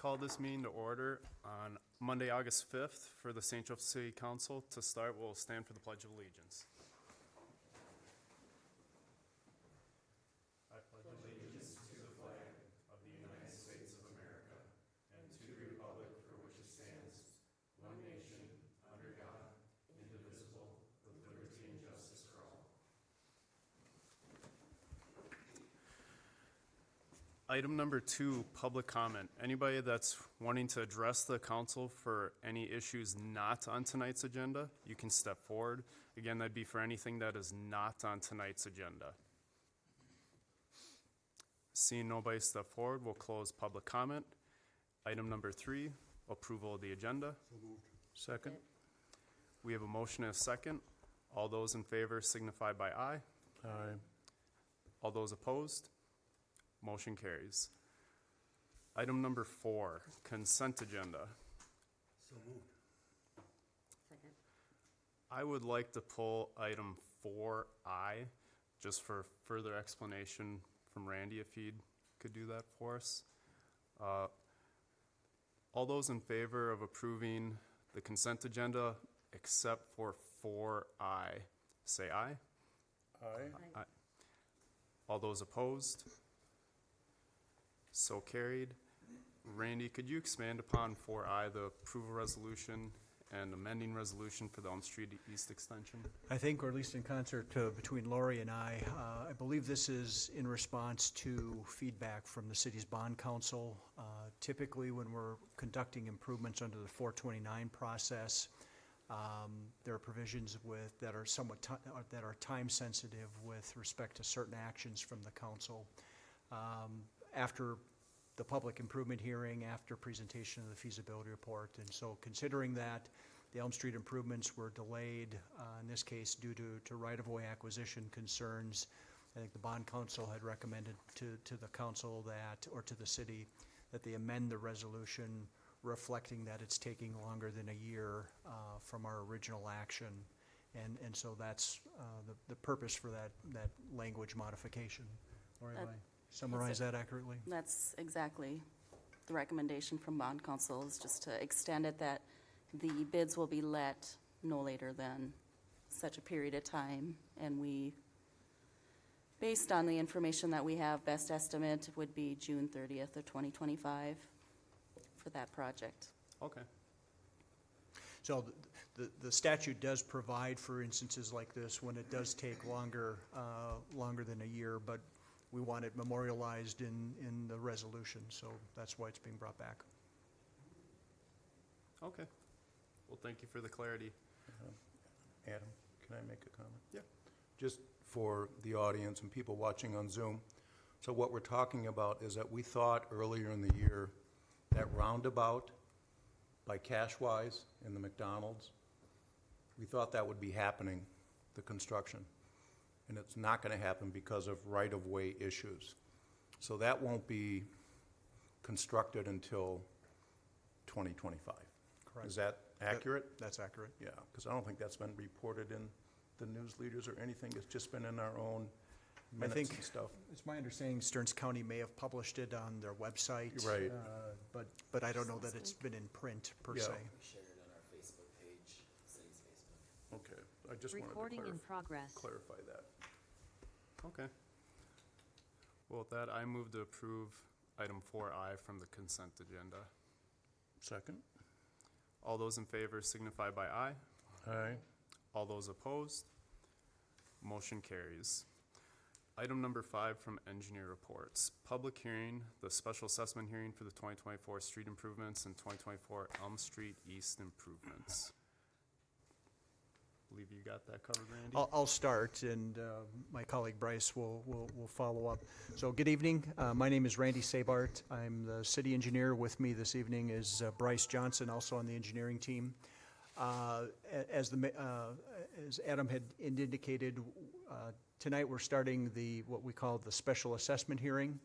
call this meeting to order on Monday, August 5th for the St. Joseph City Council. To start, we'll stand for the Pledge of Allegiance. I pledge allegiance to the flag of the United States of America and to the republic for which it stands, one nation, under God, indivisible, with liberty and justice for all. Item number 2, public comment. Anybody that's wanting to address the council for any issues not on tonight's agenda, you can step forward. Again, that'd be for anything that is not on tonight's agenda. Seeing nobody step forward, we'll close public comment. Item number 3, approval of the agenda. So moved. Second. We have a motion and a second. All those in favor signify by aye. Aye. All those opposed? Motion carries. Item number 4, consent agenda. So moved. Second. I would like to pull item 4I, just for further explanation from Randy, if he could do that for us. All those in favor of approving the consent agenda except for 4I, say aye. Aye. Aye. All those opposed? So carried. Randy, could you expand upon 4I, the approval resolution and amending resolution for the Elm Street East extension? I think, or at least in concert between Lori and I believe this is in response to feedback from the city's bond council. Typically, when we're conducting improvements under the 429 process, there are provisions that are somewhat that are time sensitive with respect to certain actions from the council. After the public improvement hearing, after presentation of the feasibility report. And so considering that the Elm Street improvements were delayed, in this case due to right-of-way acquisition concerns, I think the bond council had recommended to the council that, or to the city, that they amend the resolution reflecting that it's taking longer than a year from our original action. And so that's the purpose for that language modification. Lori, have I summarize that accurately? That's exactly the recommendation from bond council, is just to extend it that the bids will be let no later than such a period of time. And we, based on the information that we have, best estimate would be June 30th of 2025 for that project. Okay. So the statute does provide for instances like this when it does take longer than a year, but we want it memorialized in the resolution, so that's why it's being brought back. Okay. Well, thank you for the clarity. Adam, can I make a comment? Yeah. Just for the audience and people watching on Zoom. So what we're talking about is that we thought earlier in the year that roundabout by Cashwise in the McDonald's, we thought that would be happening, the construction. And it's not going to happen because of right-of-way issues. So that won't be constructed until 2025. Correct. Is that accurate? That's accurate. Yeah, because I don't think that's been reported in the news leaders or anything. It's just been in our own minutes and stuff. It's my understanding Stearns County may have published it on their website. Right. But I don't know that it's been in print per Yeah. se. We shared it on our Facebook page, city's Facebook. Okay, I just Recording in wanted to progress. clarify that. Okay. Well, with that, I move to approve item 4I from the consent agenda. Second? All those in favor signify by aye. Aye. All those opposed? Motion carries. Item number 5 from engineer reports. Public hearing, the special assessment hearing for the 2024 street improvements and 2024 Elm Street East improvements. Believe you got that covered, Randy? I'll start, and my colleague Bryce will follow up. So good evening. My name is Randy Sabart. I'm the city engineer. With me this evening is Bryce Johnson, also on the engineering team. As Adam had indicated, tonight we're starting what we call the special assessment hearing.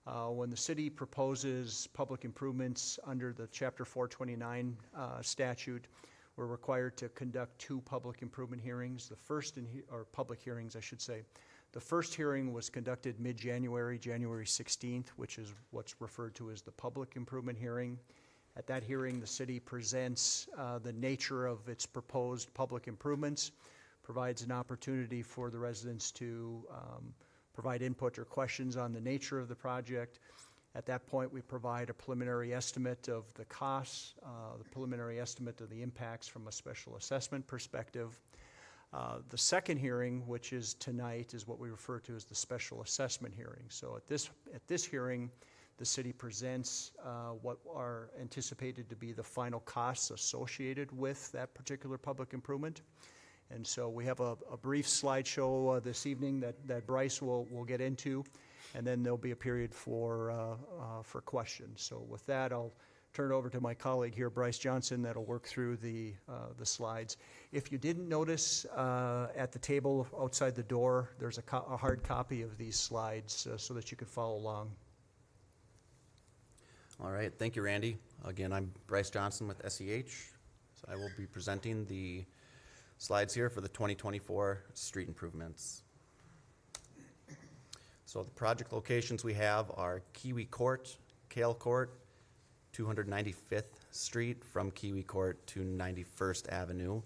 When the city proposes public improvements under the Chapter 429 statute, we're required to conduct 2 public improvement hearings. The first, or public hearings, I should say. The first hearing was conducted mid-January, January 16th, which is what's referred to as the public improvement hearing. At that hearing, the city presents the nature of its proposed public improvements, provides an opportunity for the residents to provide input or questions on the nature of the project. At that point, we provide a preliminary estimate of the costs, the preliminary estimate of the impacts from a special assessment perspective. The second hearing, which is tonight, is what we refer to as the special assessment hearing. So at this hearing, the city presents what are anticipated to be the final costs associated with that particular public improvement. And so we have a brief slideshow this evening that Bryce will get into, and then there'll be a period for questions. So with that, I'll turn it over to my colleague here, Bryce Johnson, that'll work through the slides. If you didn't notice at the table outside the door, there's a hard copy of these slides so that you can follow along. All right, thank you, Randy. Again, I'm Bryce Johnson with SEH. So I will be presenting the slides here for the 2024 street improvements. So the project locations we have are Kiwi Court, Kale Court, 295th Street from Kiwi Court to 91st Avenue,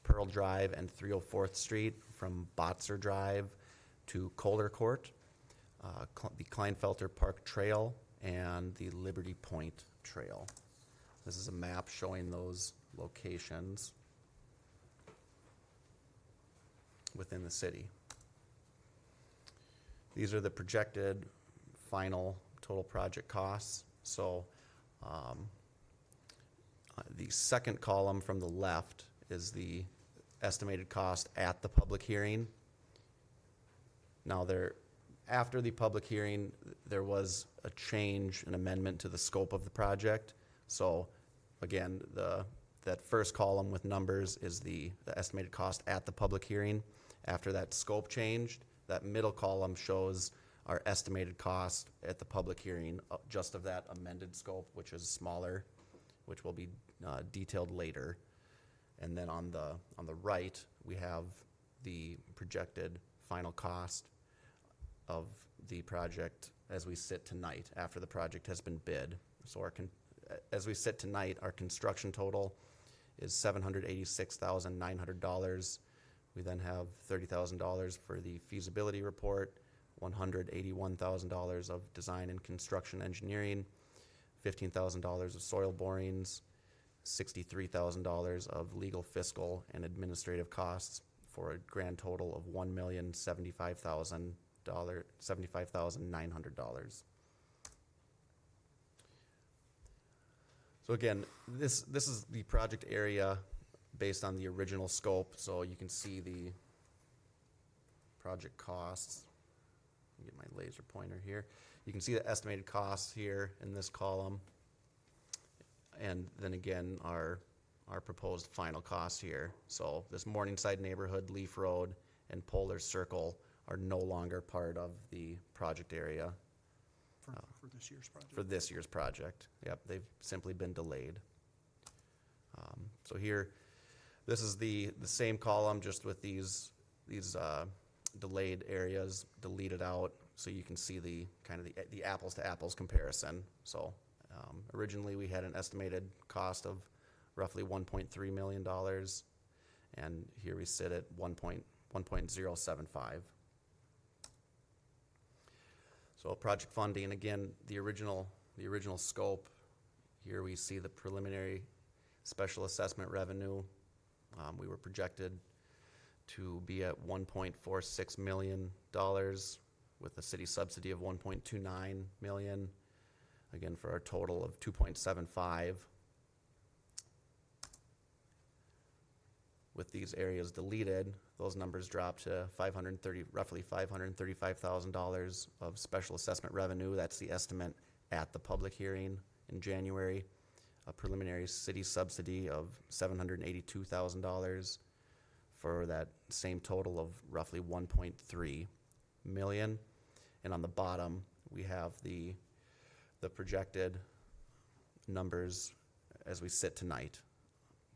Pearl Drive and 304th Street from Botzer Drive to Kohler Court, the Kleinfelter Park Trail, and the Liberty Point Trail. This is a map showing those locations within the city. These are the projected final total project costs. So the second column from the left is the estimated cost at the public hearing. Now after the public hearing, there was a change, an amendment to the scope of the project. So again, that first column with numbers is the estimated cost at the public hearing. After that scope changed, that middle column shows our estimated cost at the public hearing, just of that amended scope, which is smaller, which will be detailed later. And then on the right, we have the projected final cost of the project as we sit tonight, after the project has been bid. So as we sit tonight, our construction total is $786,900. We then have $30,000 for the feasibility report, $181,000 of design and construction engineering, $15,000 of soil borings, $63,000 of legal, fiscal, and administrative costs, for a grand total of $1,075,900. So again, this is the project area based on the original scope. So you can see the project costs. Let me get my laser pointer here. You can see the estimated costs here in this column. And then again, our proposed final costs here. So this Morningside neighborhood, Leaf Road, and Polar Circle are no longer part of the project area For this year's project. for this year's project. Yep, they've simply been delayed. So here, this is the same column, just with these delayed areas deleted out, so you can see the kind of the apples to apples comparison. So originally we had an estimated cost of roughly $1.3 million, and here we sit at 1.075. So project funding, again, the original scope. Here we see the preliminary special assessment revenue. We were projected to be at $1.46 million with a city subsidy of $1.29 million. Again, for a total of $2.75. With these areas deleted, those numbers drop to roughly $535,000 of special assessment revenue. That's the estimate at the public hearing in January. A preliminary city subsidy of $782,000 for that same total of roughly $1.3 million. And on the bottom, we have the projected numbers as we sit tonight.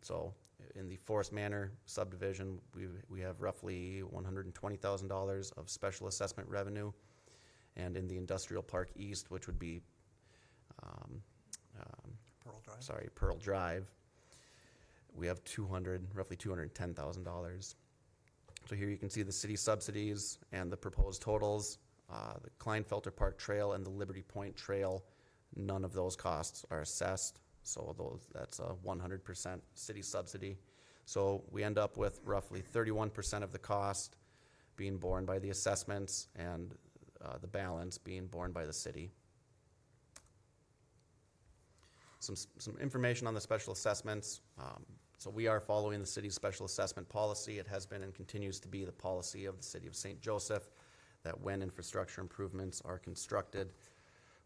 So in the Forest Manor subdivision, we have roughly $120,000 of special assessment revenue. And in the Industrial Park East, which would be, Pearl Drive. Pearl Drive, we have roughly $210,000. So here you can see the city subsidies and the proposed totals. The Kleinfelter Park Trail and the Liberty Point Trail, none of those costs are assessed. So that's a 100% city subsidy. So we end up with roughly 31% of the cost being borne by the assessments and the balance being borne by the city. Some information on the special assessments. So we are following the city's special assessment policy. It has been and continues to be the policy of the city of St. Joseph that when infrastructure improvements are constructed,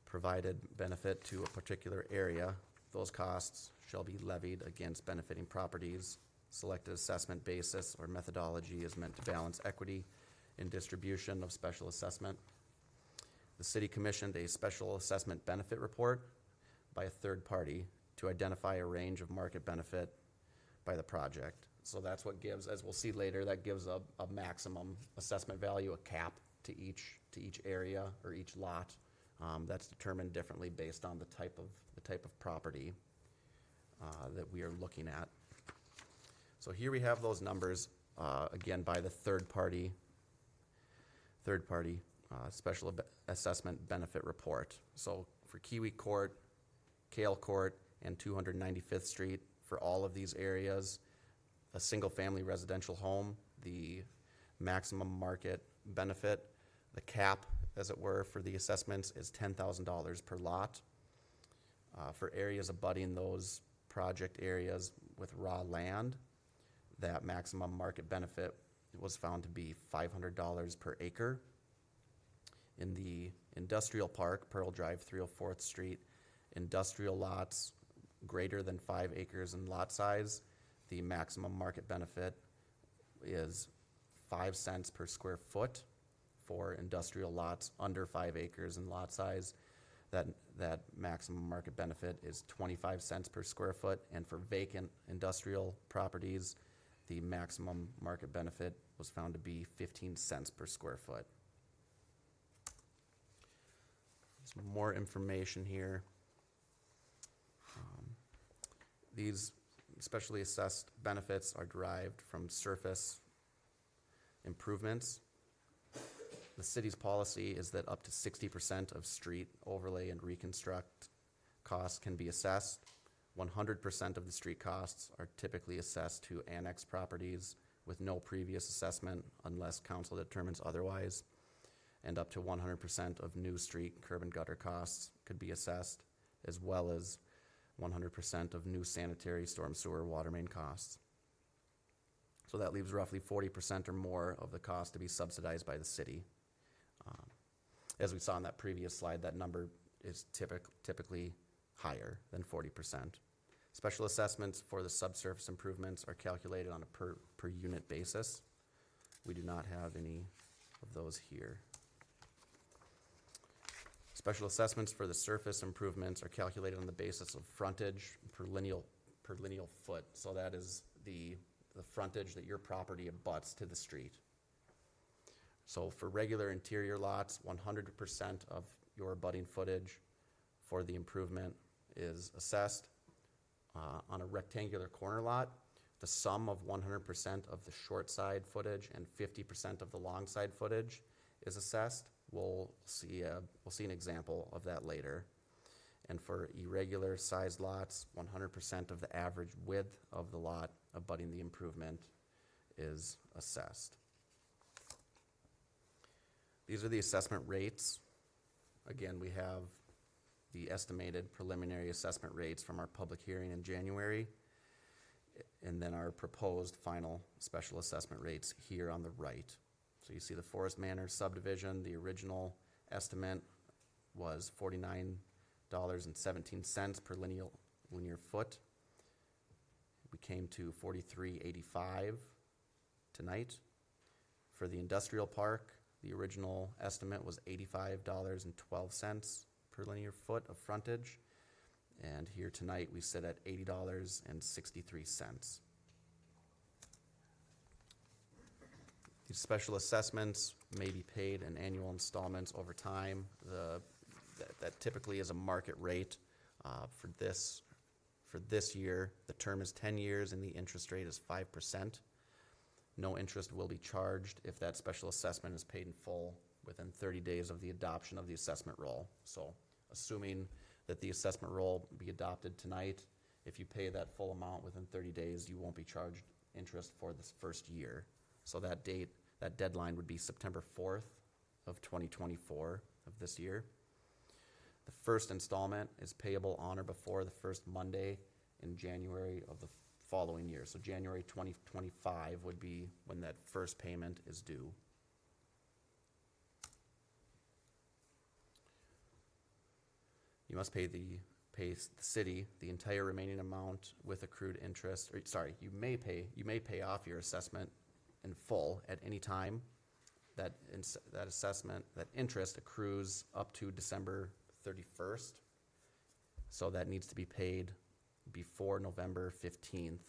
provided benefit to a particular area, those costs shall be levied against benefiting properties. Selected assessment basis or methodology is meant to balance equity in distribution of special assessment. The city commissioned a special assessment benefit report by a third party to identify a range of market benefit by the project. So that's what gives, as we'll see later, that gives a maximum assessment value, a cap to each area or each lot. That's determined differently based on the type of property that we are looking at. So here we have those numbers again by the third party special assessment benefit report. So for Kiwi Court, Kale Court, and 295th Street, for all of these areas, a single-family residential home, the maximum market benefit, the cap, as it were, for the assessments is $10,000 per lot. For areas abutting those project areas with raw land, that maximum market benefit was found to be $500 per acre. In the industrial park, Pearl Drive, 304th Street, industrial lots greater than 5 acres in lot size, the maximum market benefit is 5 cents per square foot. For industrial lots under 5 acres in lot size, that maximum market benefit is 25 cents per square foot. And for vacant industrial properties, the maximum market benefit was found to be 15 cents per square foot. Some more information here. These specially assessed benefits are derived from surface improvements. The city's policy is that up to 60% of street overlay and reconstruct costs can be assessed. 100% of the street costs are typically assessed to annex properties with no previous assessment unless council determines otherwise. And up to 100% of new street curb and gutter costs could be assessed, as well as 100% of new sanitary, storm sewer, water main costs. So that leaves roughly 40% or more of the cost to be subsidized by the city. As we saw in that previous slide, that number is typically higher than 40%. Special assessments for the subsurface improvements are calculated on a per unit basis. We do not have any of those here. Special assessments for the surface improvements are calculated on the basis of frontage per lineal foot. So that is the frontage that your property abuts to the street. So for regular interior lots, 100% of your abutting footage for the improvement is assessed. On a rectangular corner lot, the sum of 100% of the short side footage and 50% of the long side footage is assessed. We'll see an example of that later. And for irregular sized lots, 100% of the average width of the lot abutting the improvement is assessed. These are the assessment rates. Again, we have the estimated preliminary assessment rates from our public hearing in January, and then our proposed final special assessment rates here on the right. So you see the Forest Manor subdivision, the original estimate was $49.17 per linear foot. We came to $43.85 tonight. For the industrial park, the original estimate was $85.12 per linear foot of frontage. And here tonight we sit at $80.63. These special assessments may be paid in annual installments over time. That typically is a market rate. For this year, the term is 10 years and the interest rate is 5%. No interest will be charged if that special assessment is paid in full within 30 days of the adoption of the assessment roll. So assuming that the assessment roll be adopted tonight, if you pay that full amount within 30 days, you won't be charged interest for this first year. So that deadline would be September 4th of 2024 of this year. The first installment is payable on or before the first Monday in January of the following year. So January 2025 would be when that first payment is due. You must pay the city the entire remaining amount with accrued interest, or sorry, you may pay off your assessment in full at any time. That interest accrues up to December 31st. So that needs to be paid before November 15th,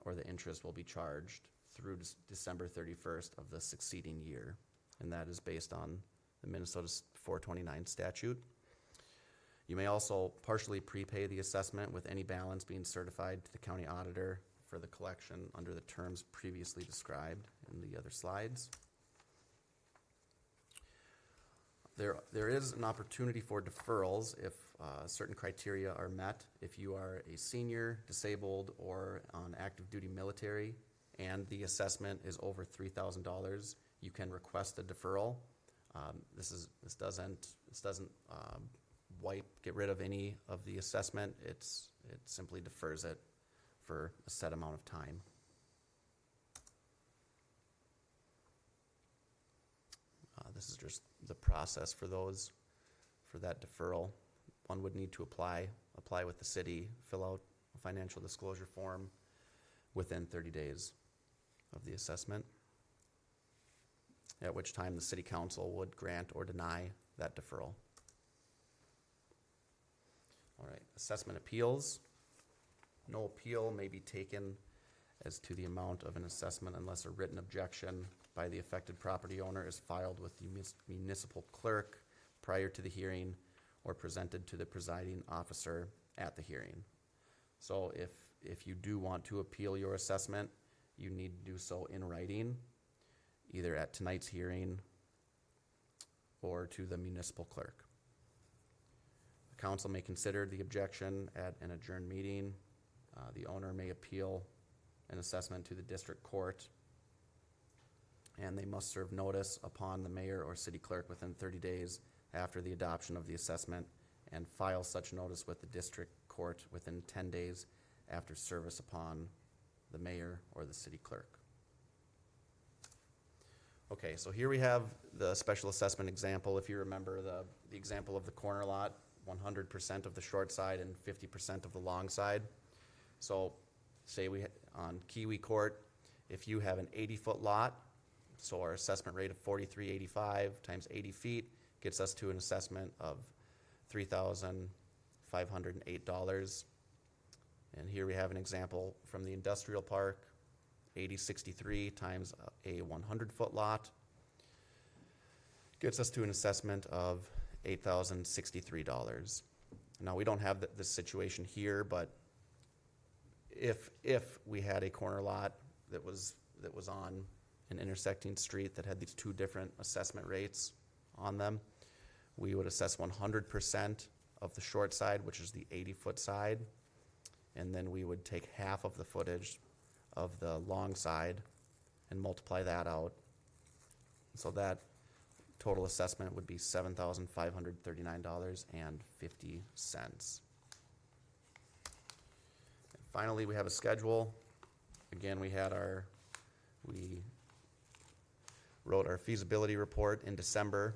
or the interest will be charged through December 31st of the succeeding year. And that is based on the Minnesota 429 statute. You may also partially prepay the assessment with any balance being certified to the county auditor for the collection under the terms previously described in the other slides. There is an opportunity for deferrals if certain criteria are met. If you are a senior, disabled, or on active duty military, and the assessment is over $3,000, you can request a deferral. This doesn't get rid of any of the assessment. It simply defers it for a set amount of time. This is just the process for that deferral. One would need to apply with the city, fill out a financial disclosure form within 30 days of the assessment, at which time the city council would grant or deny that deferral. All right, assessment appeals. No appeal may be taken as to the amount of an assessment unless a written objection by the affected property owner is filed with the municipal clerk prior to the hearing or presented to the presiding officer at the hearing. So if you do want to appeal your assessment, you need to do so in writing, either at tonight's hearing or to the municipal clerk. The council may consider the objection at an adjourned meeting. The owner may appeal an assessment to the district court, and they must serve notice upon the mayor or city clerk within 30 days after the adoption of the assessment, and file such notice with the district court within 10 days after service upon the mayor or the city clerk. Okay, so here we have the special assessment example. If you remember the example of the corner lot, 100% of the short side and 50% of the long side. So say on Kiwi Court, if you have an 80-foot lot, so our assessment rate of $43.85 times 80 feet gets us to an assessment of $3,508. And here we have an example from the industrial park, 8063 times a 100-foot lot gets us to an assessment of $8,063. Now, we don't have this situation here, but if we had a corner lot that was on an intersecting street that had these two different assessment rates on them, we would assess 100% of the short side, which is the 80-foot side, and then we would take half of the footage of the long side and multiply that out. So that total assessment would be $7,539.50. Finally, we have a schedule. Again, we wrote our feasibility report in December,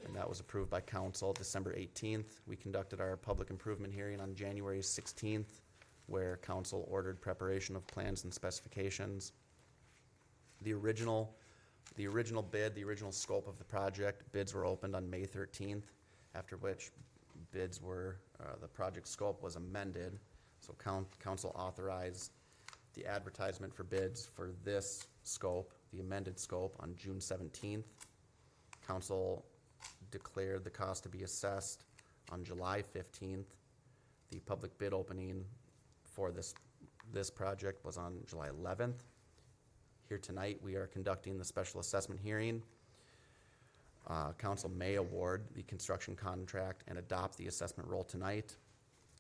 and that was approved by council December 18th. We conducted our public improvement hearing on January 16th, where council ordered preparation of plans and specifications. The original bid, the original scope of the project, bids were opened on May 13th, after which the project scope was amended. So council authorized the advertisement for bids for this scope the amended scope on June 17th. Council declared the cost to be assessed on July 15th. The public bid opening for this project was on July 11th. Here tonight, we are conducting the special assessment hearing. Council may award the construction contract and adopt the assessment roll tonight.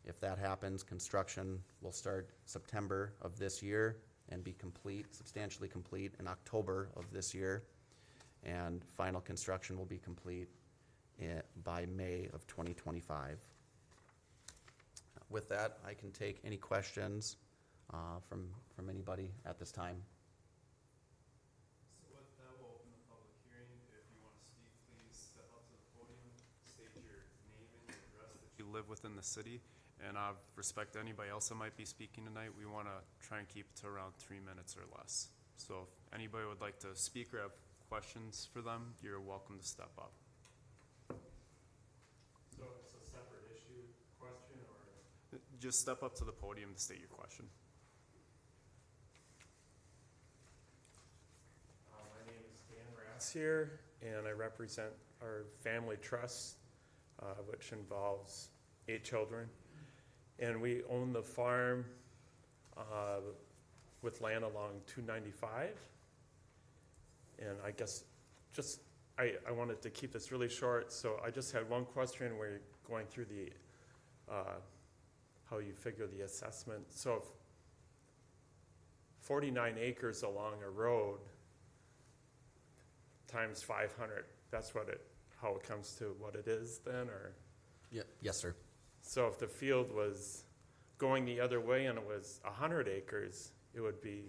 If that happens, construction will start September of this year and be complete, substantially complete in October of this year. And final construction will be complete by May of 2025. With that, I can take any questions from anybody at this time. So with that, we'll open the public hearing. If you want to speak, please step up to the podium, state your name and your address that you live within the city. And respect anybody else that might be speaking tonight. We want to try and keep it to around 3 minutes or less. So if anybody would like to speak or have questions for them, you're welcome to step up. So it's a separate issue question, or? Just step up to the podium to state your question. My name is Dan Rassier, and I represent our family trust, which involves 8 children. And we own the farm with land along 295. And I guess I wanted to keep this really short, so I just had one question where you're going through the, how you figure the assessment. So if 49 acres along a road times 500, that's how it comes to what it is then, or? Yeah. Yes, sir. So if the field was going the other way and it was 100 acres, it would be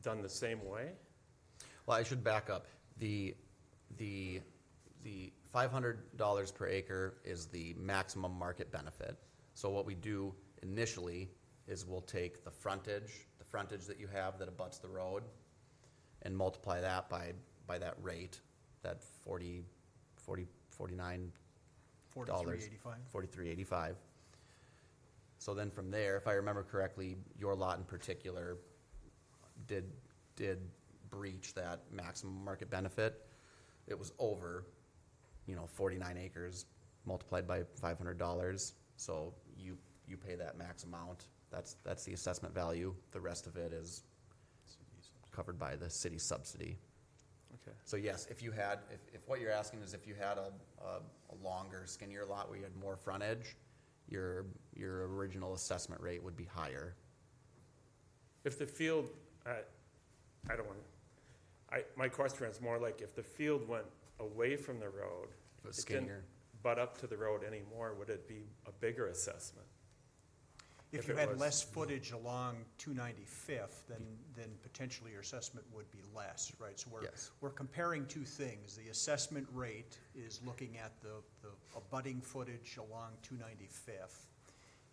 done the same way? Well, I should back up. The $500 per acre is the maximum market benefit. So what we do initially is we'll take the frontage that you have that abuts the road, and multiply that by that rate, that $49. $43.85. So then from there, if I remember correctly, your lot in particular did breach that maximum market benefit. It was over, 49 acres multiplied by $500. So you pay that max amount. That's the assessment value. The rest of it is covered by the city subsidy. Okay. So yes, if what you're asking is if you had a longer, skinnier lot where you had more frontage, your original assessment rate would be higher. If the field, my question is more like if the field went away from the road, If it was it didn't skinnier. butt up to the road anymore, would it be a bigger assessment? If If you it had was- less footage along 295th, then potentially your assessment would be less, right? So Yes. we're comparing two things. The assessment rate is looking at the abutting footage along 295th.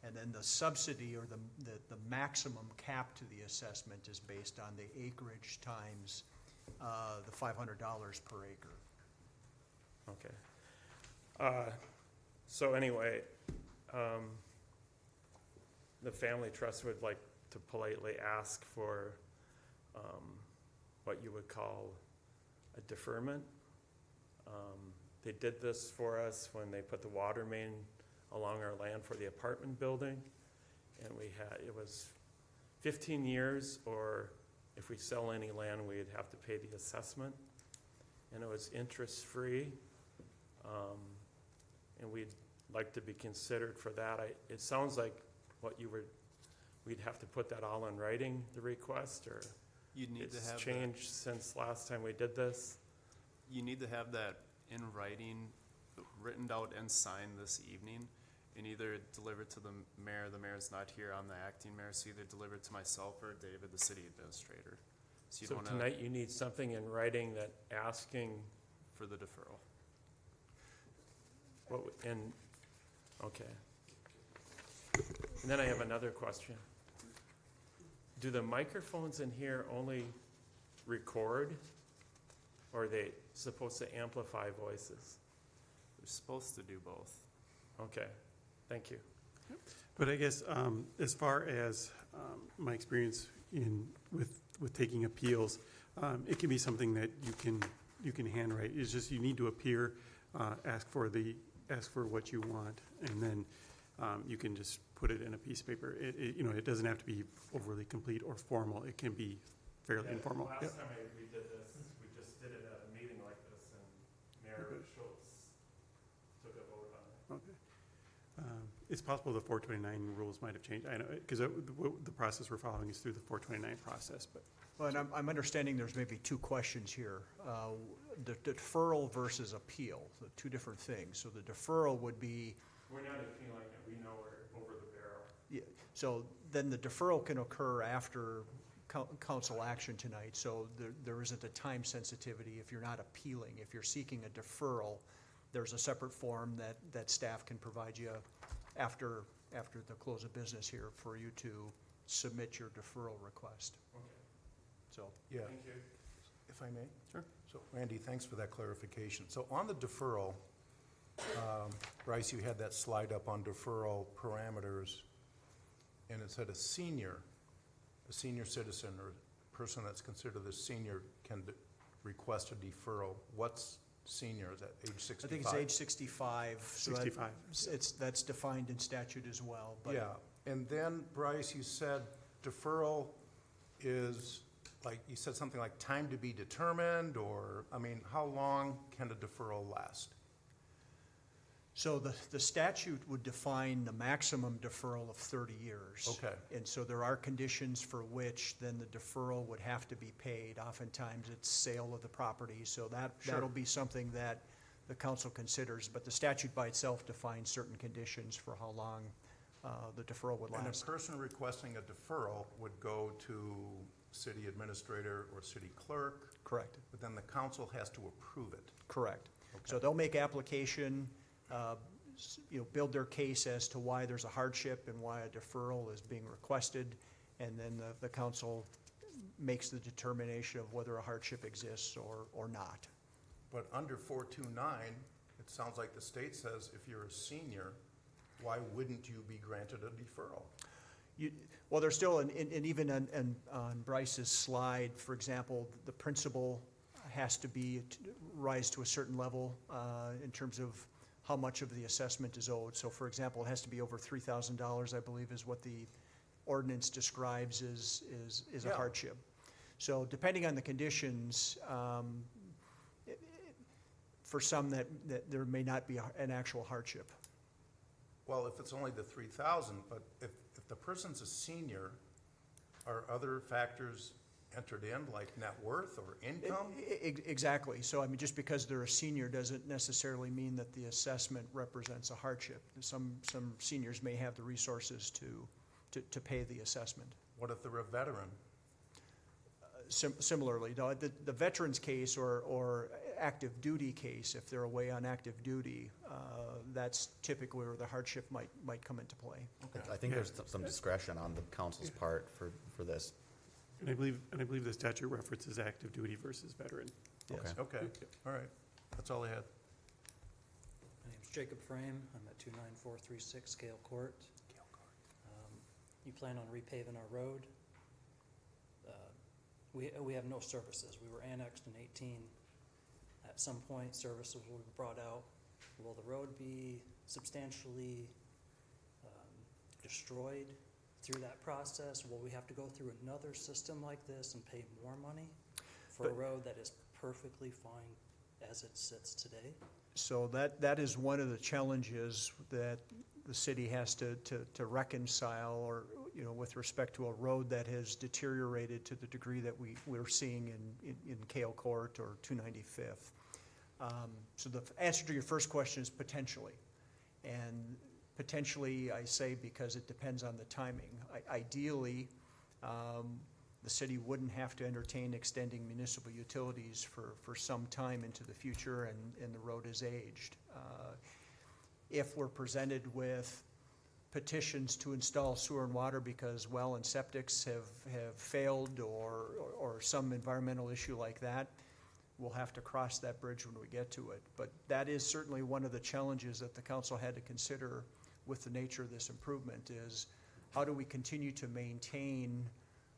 And then the subsidy or the maximum cap to the assessment is based on the acreage times the $500 per acre. Okay. So anyway, the family trust would like to politely ask for what you would call a deferment. They did this for us when they put the water main along our land for the apartment building. And it was 15 years, or if we sell any land, we'd have to pay the assessment. And it was interest-free. And we'd like to be considered for that. It sounds like we'd have to put that all in writing, the request, or You'd need to it's have changed since last time we did this? You need to have that in writing, written out and signed this evening, and either delivered to the mayor. The mayor's not here, I'm the acting mayor, so either deliver it to myself or David, the city administrator. So you'd So wanna, tonight you need something in writing that asking for the deferral. okay. And then I have another question. Do the microphones in here only record, or are they supposed to amplify voices? They're supposed to do both. Okay, thank you. But I guess as far as my experience with with taking appeals, it can be something that you can handwrite. It's just you need to appear, ask for what you want, and then you can just put it in a piece of paper. It doesn't have to be overly complete or formal. It can be fairly informal. Yeah. Last time we did this, we just did it at a meeting like this, and Mayor Okay. Schultz took a vote on it. Okay. It's possible the 429 rules might have changed. I know, because the process we're following is through the 429 process, but. Well, and I'm understanding there's maybe two questions here. The deferral versus appeal, the two different things. So the deferral would be, We're not appealing it, we know we're over the barrel. yeah, so then the deferral can occur after council action tonight. So there isn't a time sensitivity if you're not appealing. If you're seeking a deferral, there's a separate form that staff can provide you after the close of business here for you to submit your deferral request. Okay, So, Yeah, thank you. if I may? Sure. So Randy, thanks for that clarification. So on the deferral, Bryce, you had that slide up on deferral parameters, and it said a senior citizen or person that's considered a senior can request a deferral. What's senior? Is that age I 65? think it's age 65. So that- 65. that's defined in statute as well. But Yeah, and then Bryce, you said deferral is, like, you said something like time to be determined, or, I mean, how long can a deferral last? So the statute would define the maximum deferral of 30 years. Okay. And so there are conditions for which then the deferral would have to be paid. Oftentimes it's sale of the property, so Sure. that'll be something that the council considers. But the statute by itself defines certain conditions for how long the deferral would And a last. person requesting a deferral would go to city administrator or city clerk, Correct, but then the council has to approve it. correct. So Okay. they'll make application, build their case as to why there's a hardship and why a deferral is being requested, and then the council makes the determination of whether a hardship exists or not. But under 429, it sounds like the state says if you're a senior, why wouldn't you be granted a deferral? Well, there's still, and even on Bryce's slide, for example, the principal has to rise to a certain level in terms of how much of the assessment is owed. So for example, it has to be over $3,000, I believe, is what the ordinance describes is a Yeah. hardship. So depending on the conditions, for some that there may not be an actual hardship. Well, if it's only the 3,000, but if the person's a senior, are other factors entered in, like net worth or income? Exactly. So, I mean, just because they're a senior doesn't necessarily mean that the assessment represents a hardship. Some seniors may have the resources to pay the assessment. What if they're a veteran? Similarly, the veterans case or active duty case, if they're away on active duty, that's typically where the hardship might come into play. I think there's some discretion on the council's part for this. And I believe the statute references active duty versus veteran. Yes. Okay, all right. That's all I had. My name's Jacob Frame. I'm at 29436 Gale Court. You plan on repaving our road. We have no services. We were annexed in 18. At some point, services will be brought out. Will the road be substantially destroyed through that process? Will we have to go through another system like this and pay more money for a road that is perfectly fine as it sits today? So that is one of the challenges that the city has to reconcile, or, with respect to a road that has deteriorated to the degree that we're seeing in Kale Court or 295th. So the answer to your first question is potentially. And potentially, I say because it depends on the timing. Ideally, the city wouldn't have to entertain extending municipal utilities for some time into the future, and the road is aged. If we're presented with petitions to install sewer and water because well and septics have failed or some environmental issue like that, we'll have to cross that bridge when we get to it. But that is certainly one of the challenges that the council had to consider with the nature of this improvement is how do we continue to maintain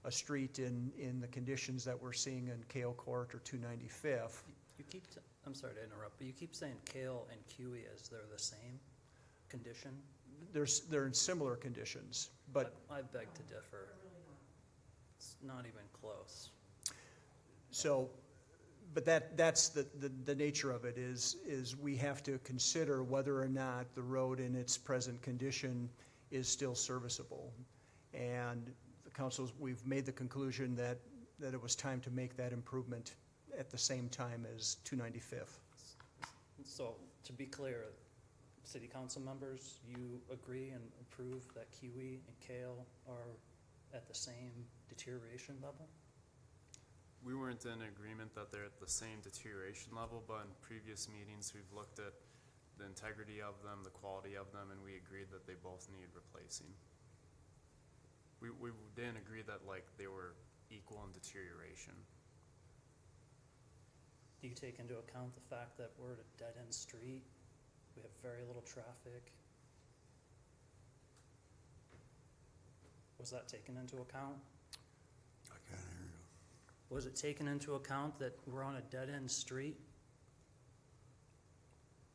a street in the conditions that we're seeing in Kale Court or 295th. You keep, I'm sorry to interrupt, but you keep saying Kale and Kiwi as they're the same condition? They're in similar conditions, but I beg to differ. It's not even close. so, but that's the nature of it is we have to consider whether or not the road in its present condition is still serviceable. And the councils, we've made the conclusion that it was time to make that improvement at the same time as 295th. So, to be clear, city council members, you agree and approve that Kiwi and Kale are at the same deterioration level? We weren't in agreement that they're at the same deterioration level, but in previous meetings, we've looked at the integrity of them, the quality of them, and we agreed that they both need replacing. We didn't agree that like they were equal in deterioration. Do you take into account the fact that we're at a dead-end street? We have very little traffic. Was that taken into account? I can't hear you. Was it taken into account that we're on a dead-end street?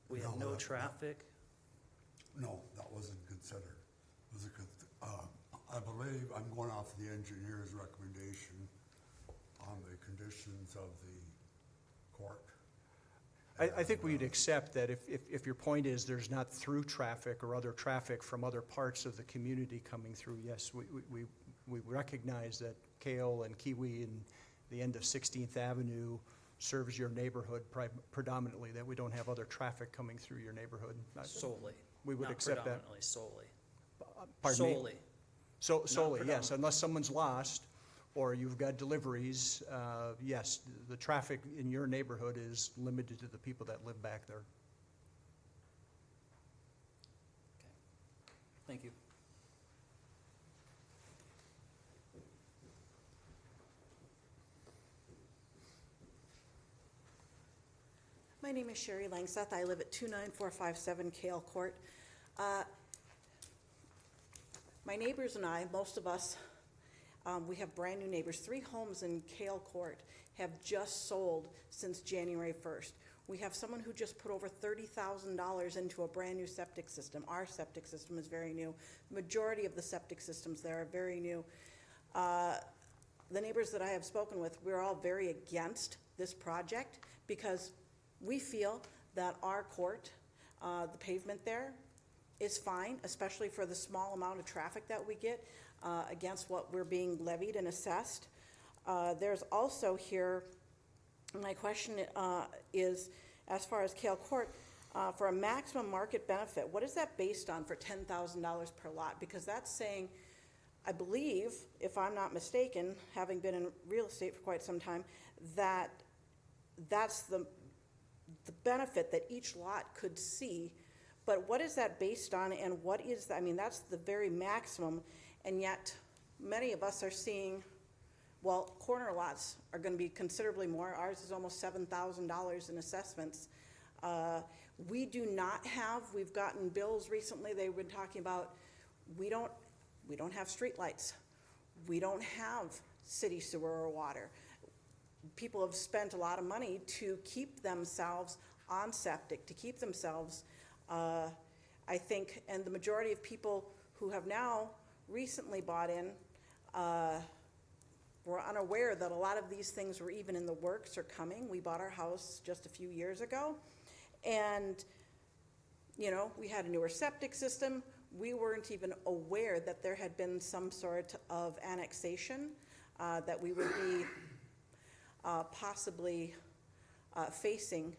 We have No, no that- traffic? No, that wasn't considered. Was it, I believe, I'm going off the engineer's recommendation on the conditions of the court. I think we'd accept that if your point is there's not through traffic or other traffic from other parts of the community coming through, yes, we recognize that Kale and Kiwi and the end of 16th Avenue serves your neighborhood predominantly, that we don't have other traffic coming through your neighborhood. Solely? We would Not accept that. predominantly, solely. Pardon me? Solely. Solely, yes, predominantly. unless someone's lost or you've got deliveries, yes, the traffic in your neighborhood is limited to the people that live back there. Thank you. My name is Sherry Langseth. I live at 29457 Kale Court. My neighbors and I, most of us, we have brand-new neighbors. 3 homes in Kale Court have just sold since January 1st. We have someone who just put over $30,000 into a brand-new septic system. Our septic system is very new. The majority of the septic systems there are very new. The neighbors that I have spoken with, we're all very against this project because we feel that our court, the pavement there, is fine, especially for the small amount of traffic that we get against what we're being levied and assessed. There's also here, my question is, as far as Kale Court, for a maximum market benefit, what is that based on for $10,000 per lot? Because that's saying, I believe, if I'm not mistaken, having been in real estate for quite some time, that that's the benefit that each lot could see. But what is that based on, and what is that? I mean, that's the very maximum, and yet many of us are seeing, well, corner lots are going to be considerably more. Ours is almost $7,000 in assessments. We do not have, we've gotten bills recently, they've been talking about, we don't have streetlights. We don't have city sewer or water. People have spent a lot of money to keep themselves on septic, to keep themselves, I think, and the majority of people who have now recently bought in were unaware that a lot of these things were even in the works or coming. We bought our house just a few years ago, and you know, we had a newer septic system. We weren't even aware that there had been some sort of annexation that we would be possibly facing.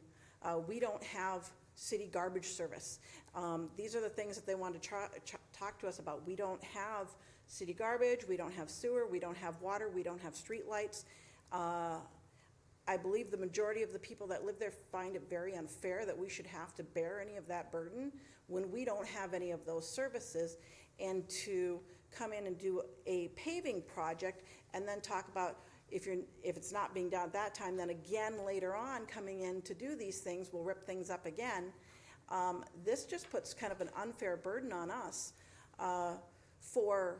We don't have city garbage service. These are the things that they want to talk to us about. We don't have city garbage, we don't have sewer, we don't have water, we don't have street lights. I believe the majority of the people that live there find it very unfair that we should have to bear any of that burden when we don't have any of those services, and to come in and do a paving project and then talk about if it's not being done at that time, then again later on coming in to do these things, we'll rip things up again. This just puts kind of an unfair burden on us for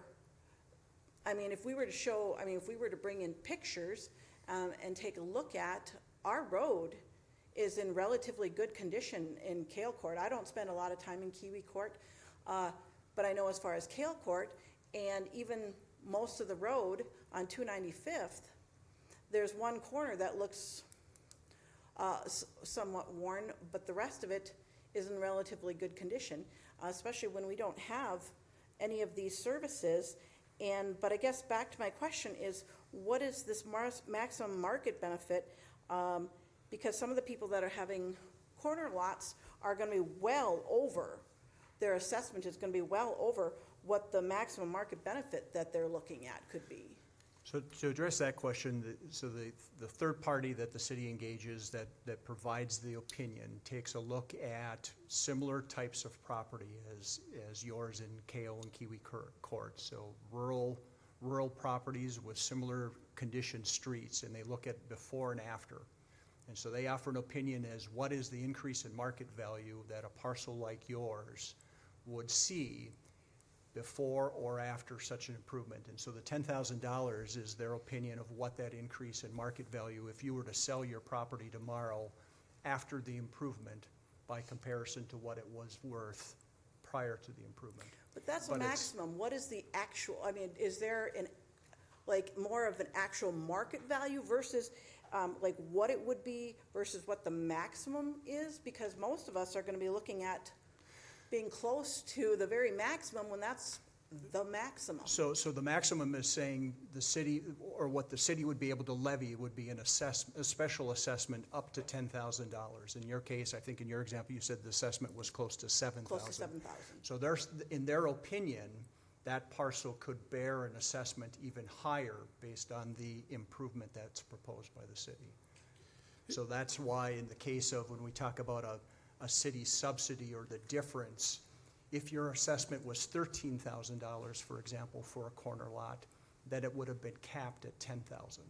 I mean, if we were to show, I mean, if we were to bring in pictures and take a look at, our road is in relatively good condition in Kale Court. I don't spend a lot of time in Kiwi Court, but I know as far as Kale Court, and even most of the road on 295th, there's one corner that looks somewhat worn, but the rest of it is in relatively good condition, especially when we don't have any of these services. But I guess back to my question is, what is this maximum market benefit? Because some of the people that are having corner lots are gonna be well over, their assessment is gonna be well over what the maximum market benefit that they're looking at could be. So to address that question, the third party that the city engages that provides the opinion takes a look at similar types of property as yours in Kale and Kiwi Court. So rural properties with similar condition streets, and they look at before and after. And so they offer an opinion as what is the increase in market value that a parcel like yours would see before or after such an improvement. And so the $10,000 is their opinion of what that increase in market value, if you were to sell your property tomorrow after the improvement by comparison to what it was worth prior to the improvement. But that's a But it's- maximum. What is the actual, I mean, is there like more of an actual market value versus like what it would be versus what the maximum is? Because most of us are gonna be looking at being close to the very maximum when that's the maximum. So the maximum is saying the city, or what the city would be able to levy would be a special assessment up to $10,000. In your case, I think in your example, you said the assessment was close to $7,000. Close to 7,000. So in their opinion, that parcel could bear an assessment even higher based on the improvement that's proposed by the city. So that's why in the case of when we talk about a city subsidy or the difference, if your assessment was $13,000, for example, for a corner lot, that it would have been capped at $10,000.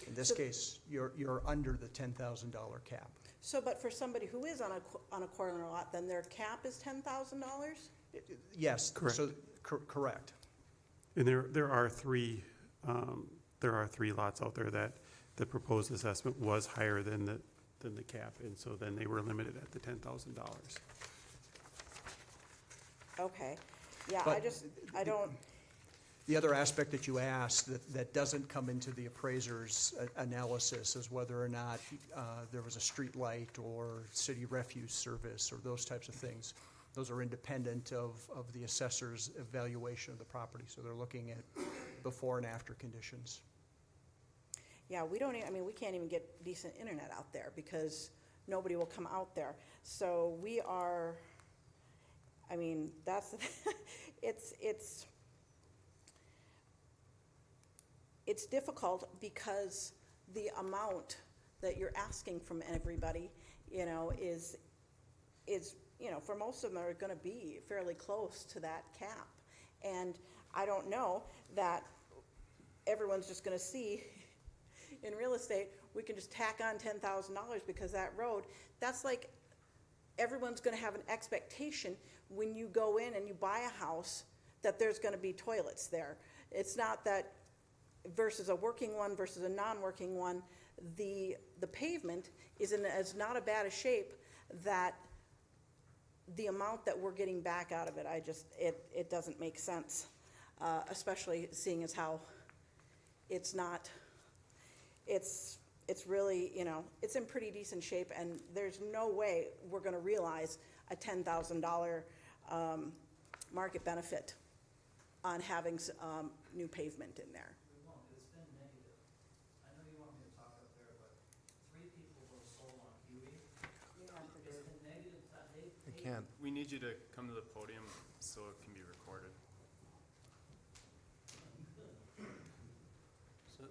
In this case, you're under the $10,000 cap. So, but for somebody who is on a corner lot, then their cap is $10,000? Yes. Correct. So, correct. And there are three lots out there that the proposed assessment was higher than the cap, and so then they were limited at the $10,000. Okay, yeah, But I don't, The other aspect that you asked that doesn't come into the appraiser's analysis is whether or not there was a street light or city refuse service or those types of things. Those are independent of the assessor's evaluation of the property, so they're looking at before and after conditions. yeah, we don't, I mean, we can't even get decent internet out there because nobody will come out there. So we are, I mean, that's, it's difficult because the amount that you're asking from everybody, you know, is, you know, for most of them are gonna be fairly close to that cap. And I don't know that everyone's just gonna see, in real estate, we can just tack on $10,000 because that road, that's like, everyone's gonna have an expectation when you go in and you buy a house that there's gonna be toilets there. It's not that versus a working one versus a non-working one, the pavement is not a bad a shape that the amount that we're getting back out of it, it doesn't make sense, especially seeing as how it's not, it's really, you know, it's in pretty decent shape, and there's no way we're gonna realize a $10,000 market benefit on having new pavement in there. We won't, it's been negative. I know you want me to talk up there, but 3 people were sold on Huey. It's been negative, I can't. We need you to come to the podium so it can be recorded. So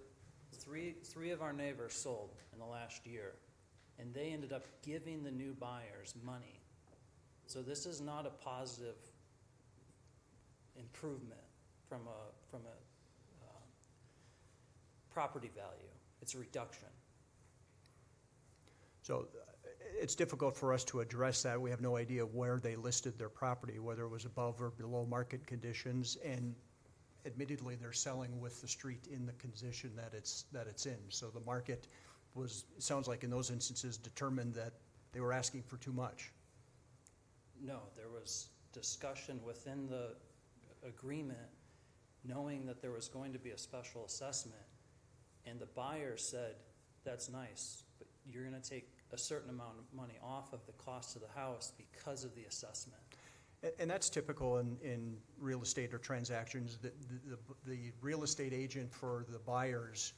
three of our neighbors sold in the last year, and they ended up giving the new buyers money. So this is not a positive improvement from a property value. It's a reduction. So it's difficult for us to address that. We have no idea where they listed their property, whether it was above or below market conditions. And admittedly, they're selling with the street in the condition that it's in. So the market was, it sounds like in those instances, determined that they were asking for too much. No, there was discussion within the agreement, knowing that there was going to be a special assessment, and the buyer said, that's nice, but you're gonna take a certain amount of money off of the cost of the house because of the assessment. And that's typical in real estate or transactions. The real estate agent for the buyers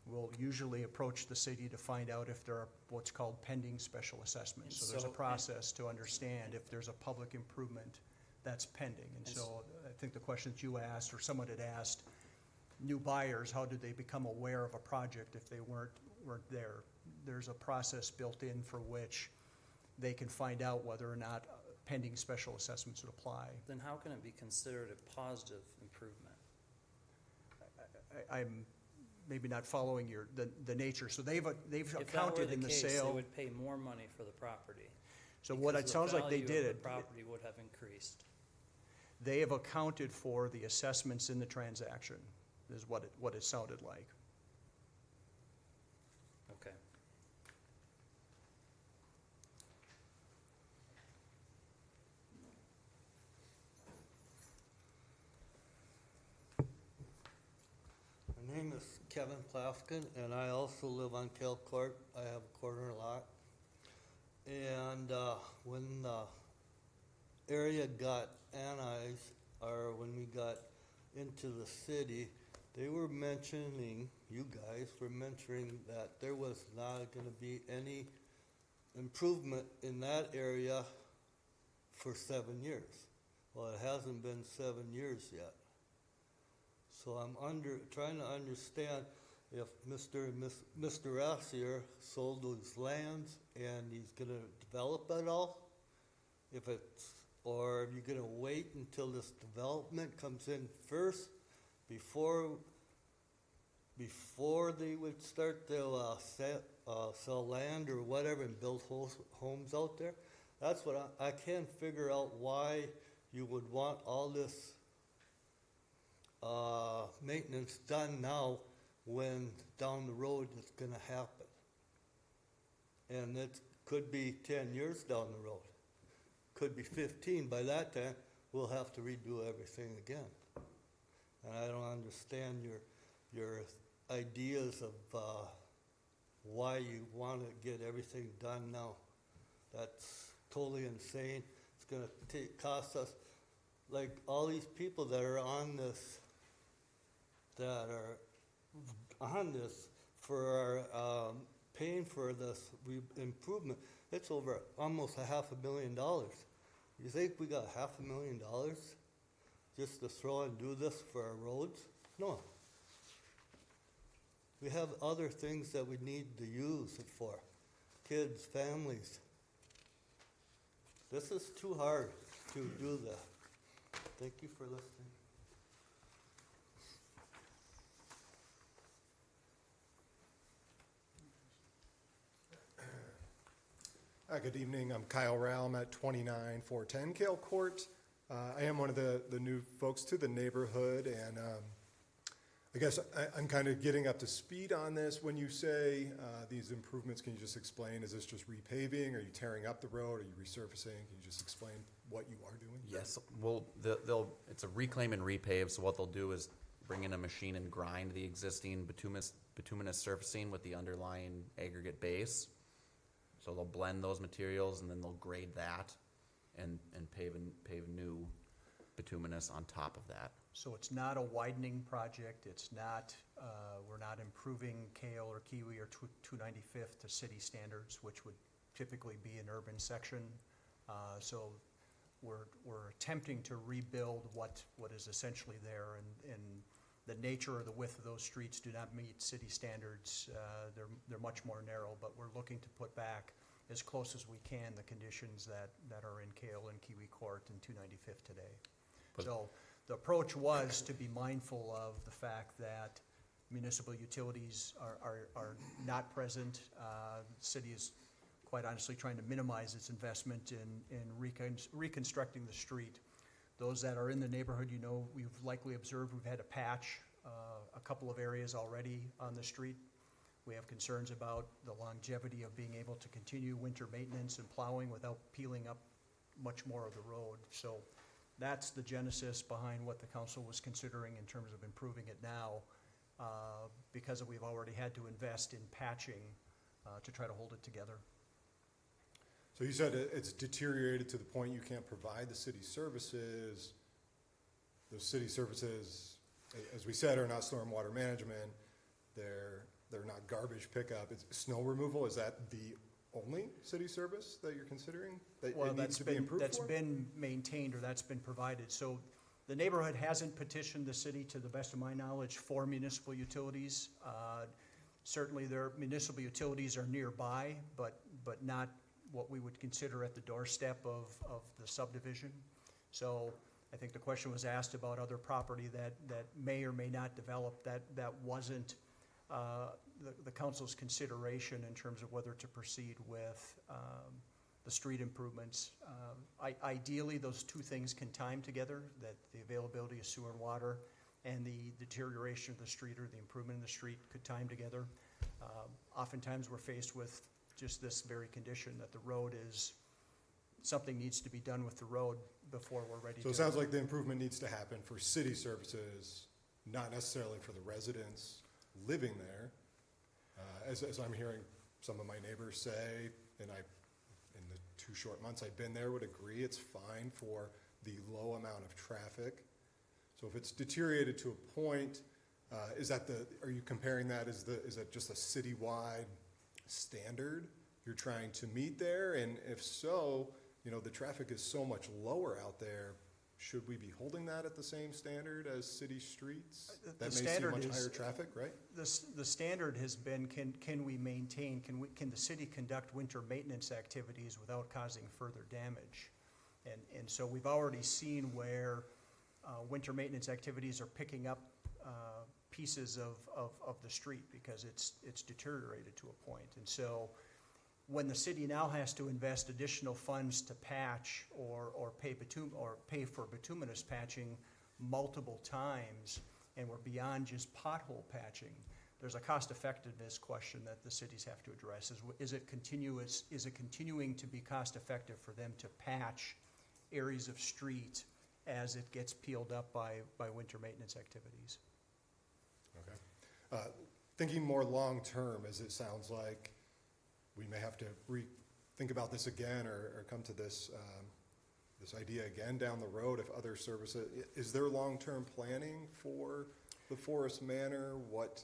will usually approach the city to find out if there are what's called pending special assessments. So there's a So- process to understand if there's a public improvement that's pending. And so I think the question that you asked, or someone had asked, new buyers, how did they become aware of a project if they weren't there? There's a process built in for which they can find out whether or not pending special assessments would apply. Then how can it be considered a positive improvement? I'm maybe not following the nature. So they've If that were accounted the in the case, they sale. would pay more money for the property. So what it because sounds the like they value did of it, the property would have increased. they have accounted for the assessments in the transaction, is what it sounded like. Okay. My name is Kevin Plafkin, and I also live on Cale Court. I have a corner lot. And when the area got annexed, or when we got into the city, they were mentioning, you guys were mentioning that there was not going to be any improvement in that area for 7 years. Well, it hasn't been 7 years yet. So I'm trying to understand if Mr. Rossier sold those lands and he's gonna develop it all, or are you gonna wait until this development comes in first before they would start to sell land or whatever and build homes out there? That's what I can't figure out, why you would want all this maintenance done now when down the road it's gonna happen. And it could be 10 years down the road, could be 15. By that time, we'll have to redo everything again. And I don't understand your ideas of why you want to get everything done now. That's totally insane. It's gonna cost us, like all these people that are on this, for our paying for this improvement, it's over almost $500,000. You think we got $500,000 just to throw and do this for our roads? No. We have other things that we need to use it for. Kids, families. This is too hard to do that. Thank you for listening. Hi, good evening. I'm Kyle Rao. I'm at 29410 Cale Court. I am one of the new folks to the neighborhood, and I guess I'm kind of getting up to speed on this. When you say these improvements, can you just explain, is this just repaving? Are you tearing up the road? Are you resurfacing? Can you just explain what you are doing? Yes, well, it's a reclaim and repave, so what they'll do is bring in a machine and grind the existing bituminous surfacing with the underlying aggregate base. So they'll blend those materials and then they'll grade that and pave new bituminous on top of that. So it's not a widening project, it's not, we're not improving Cale or Kiwi or 295th to city standards, which would typically be an urban section. So we're attempting to rebuild what is essentially there, and the nature or the width of those streets do not meet city standards. They're much more narrow, but we're looking to put back as close as we can the conditions that are in Cale and Kiwi Court and 295th today. So the approach was to be mindful of the fact that municipal utilities are not present. The city is quite honestly trying to minimize its investment in reconstructing the street. Those that are in the neighborhood, you know, we've likely observed we've had to patch a couple of areas already on the street. We have concerns about the longevity of being able to continue winter maintenance and plowing without peeling up much more of the road. So that's the genesis behind what the council was considering in terms of improving it now, because we've already had to invest in patching to try to hold it together. So you said it's deteriorated to the point you can't provide the city services. Those city services, as we said, are not stormwater management. They're not garbage pickup. It's snow removal. Is that the only city service that you're considering that Well, it needs to be improved that's for? been maintained, or that's been provided. So the neighborhood hasn't petitioned the city, to the best of my knowledge, for municipal utilities. Certainly, their municipal utilities are nearby, but not what we would consider at the doorstep of the subdivision. So I think the question was asked about other property that may or may not develop. That wasn't the council's consideration in terms of whether to proceed with the street improvements. Ideally, those two things can time together, that the availability of sewer and water and the deterioration of the street or the improvement in the street could time together. Oftentimes, we're faced with just this very condition, that the road is, something needs to be done with the road before we're ready to. So it sounds like the improvement needs to happen for city services, not necessarily for the residents living there. As I'm hearing some of my neighbors say, and in the 2 short months I've been there, would agree it's fine for the low amount of traffic. So if it's deteriorated to a point, are you comparing that, is that just a citywide standard you're trying to meet there? And if so, the traffic is so much lower out there, should we be holding that at the same standard as city streets? That may see much higher traffic, right? The standard has been, can we maintain, can the city conduct winter maintenance activities without causing further damage? And so we've already seen where winter maintenance activities are picking up pieces of the street because it's deteriorated to a point. And so when the city now has to invest additional funds to patch or pay for bituminous patching multiple times, and we're beyond just pothole patching, there's a cost effectiveness question that the cities have to address. Is it continuing to be cost effective for them to patch areas of street as it gets peeled up by winter maintenance activities? Okay. Thinking more long-term, as it sounds like we may have to think about this again or come to this idea again down the road if other services, is there long-term planning for the Forest Manor? What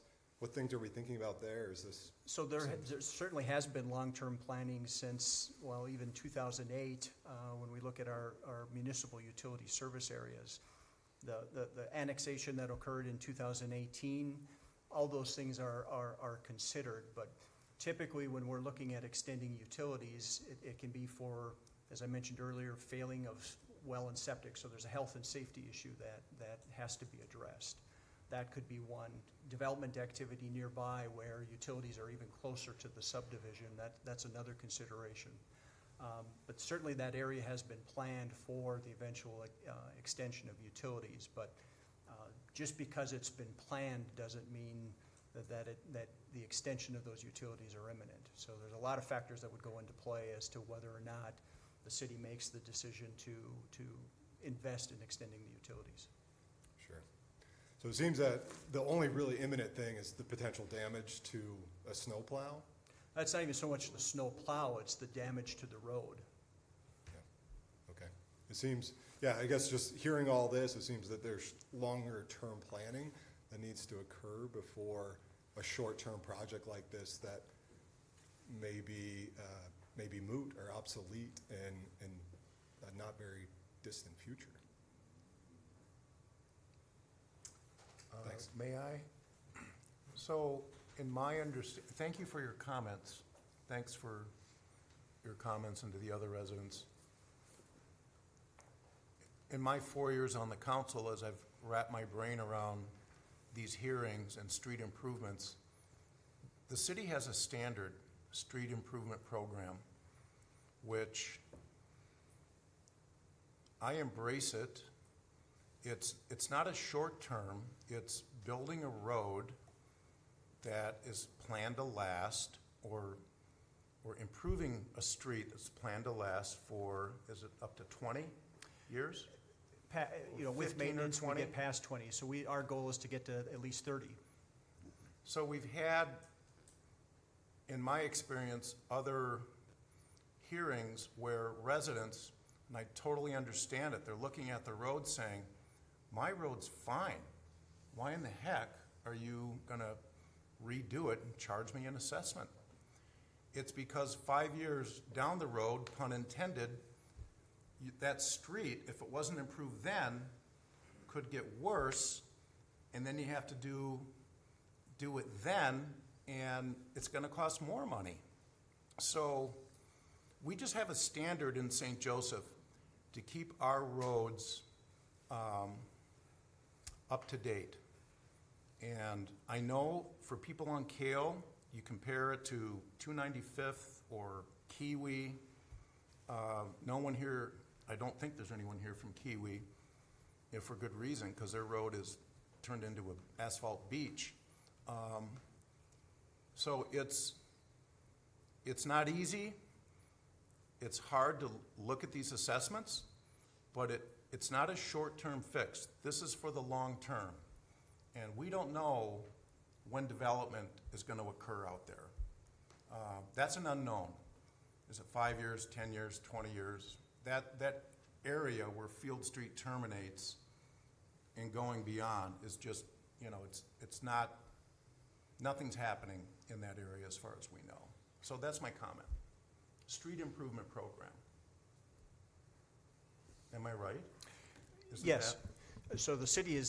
things are we thinking about there? Is this? So there certainly has been long-term planning since, well, even 2008, when we look at our municipal utility service areas. The annexation that occurred in 2018, all those things are considered, but typically when we're looking at extending utilities, it can be for, as I mentioned earlier, failing of well and septic, so there's a health and safety issue that has to be addressed. That could be one. Development activity nearby where utilities are even closer to the subdivision, that's another consideration. But certainly that area has been planned for the eventual extension of utilities, but just because it's been planned doesn't mean that the extension of those utilities are imminent. So there's a lot of factors that would go into play as to whether or not the city makes the decision to invest in extending the utilities. Sure. So it seems that the only really imminent thing is the potential damage to a snowplow? That's not even so much the snow plow, it's the damage to the road. Yeah. Okay. It seems, I guess just hearing all this, it seems that there's longer-term planning that needs to occur before a short-term project like this that may be moot or obsolete in a not very distant future. Thanks. May I? So, in my thank you for your comments. Thanks for your comments and to the other residents. In my 4 years on the council, as I've wrapped my brain around these hearings and street improvements, the city has a standard street improvement program, which I embrace it it's not a short term, it's building a road that is planned to last, or improving a street that's planned to last for, is it up to 20 years? With 15 or maintenance, we 20? get past 20, so our goal is to get to at least 30. So we've had, in my experience, other hearings where residents, and I totally understand it, they're looking at the road saying, my road's fine. Why in the heck are you gonna redo it and charge me an assessment? It's because 5 years down the road, pun intended, that street, if it wasn't improved then, could get worse, and then you have to do it then, and it's gonna cost more money. So we just have a standard in St. Joseph to keep our roads up to date. And I know for people on Kale, you compare it to 295th or Kiwi. No one here, I don't think there's anyone here from Kiwi, for good reason, because their road is turned into an asphalt beach. So it's not easy. It's hard to look at these assessments, but it's not a short-term fix. This is for the long term. And we don't know when development is going to occur out there. That's an unknown. Is it 5 years, 10 years, 20 years? That area where Field Street terminates and going beyond is just, it's not, nothing's happening in that area as far as we know. So that's my comment. Street improvement program. Am I right? Isn't Yes. that- So the city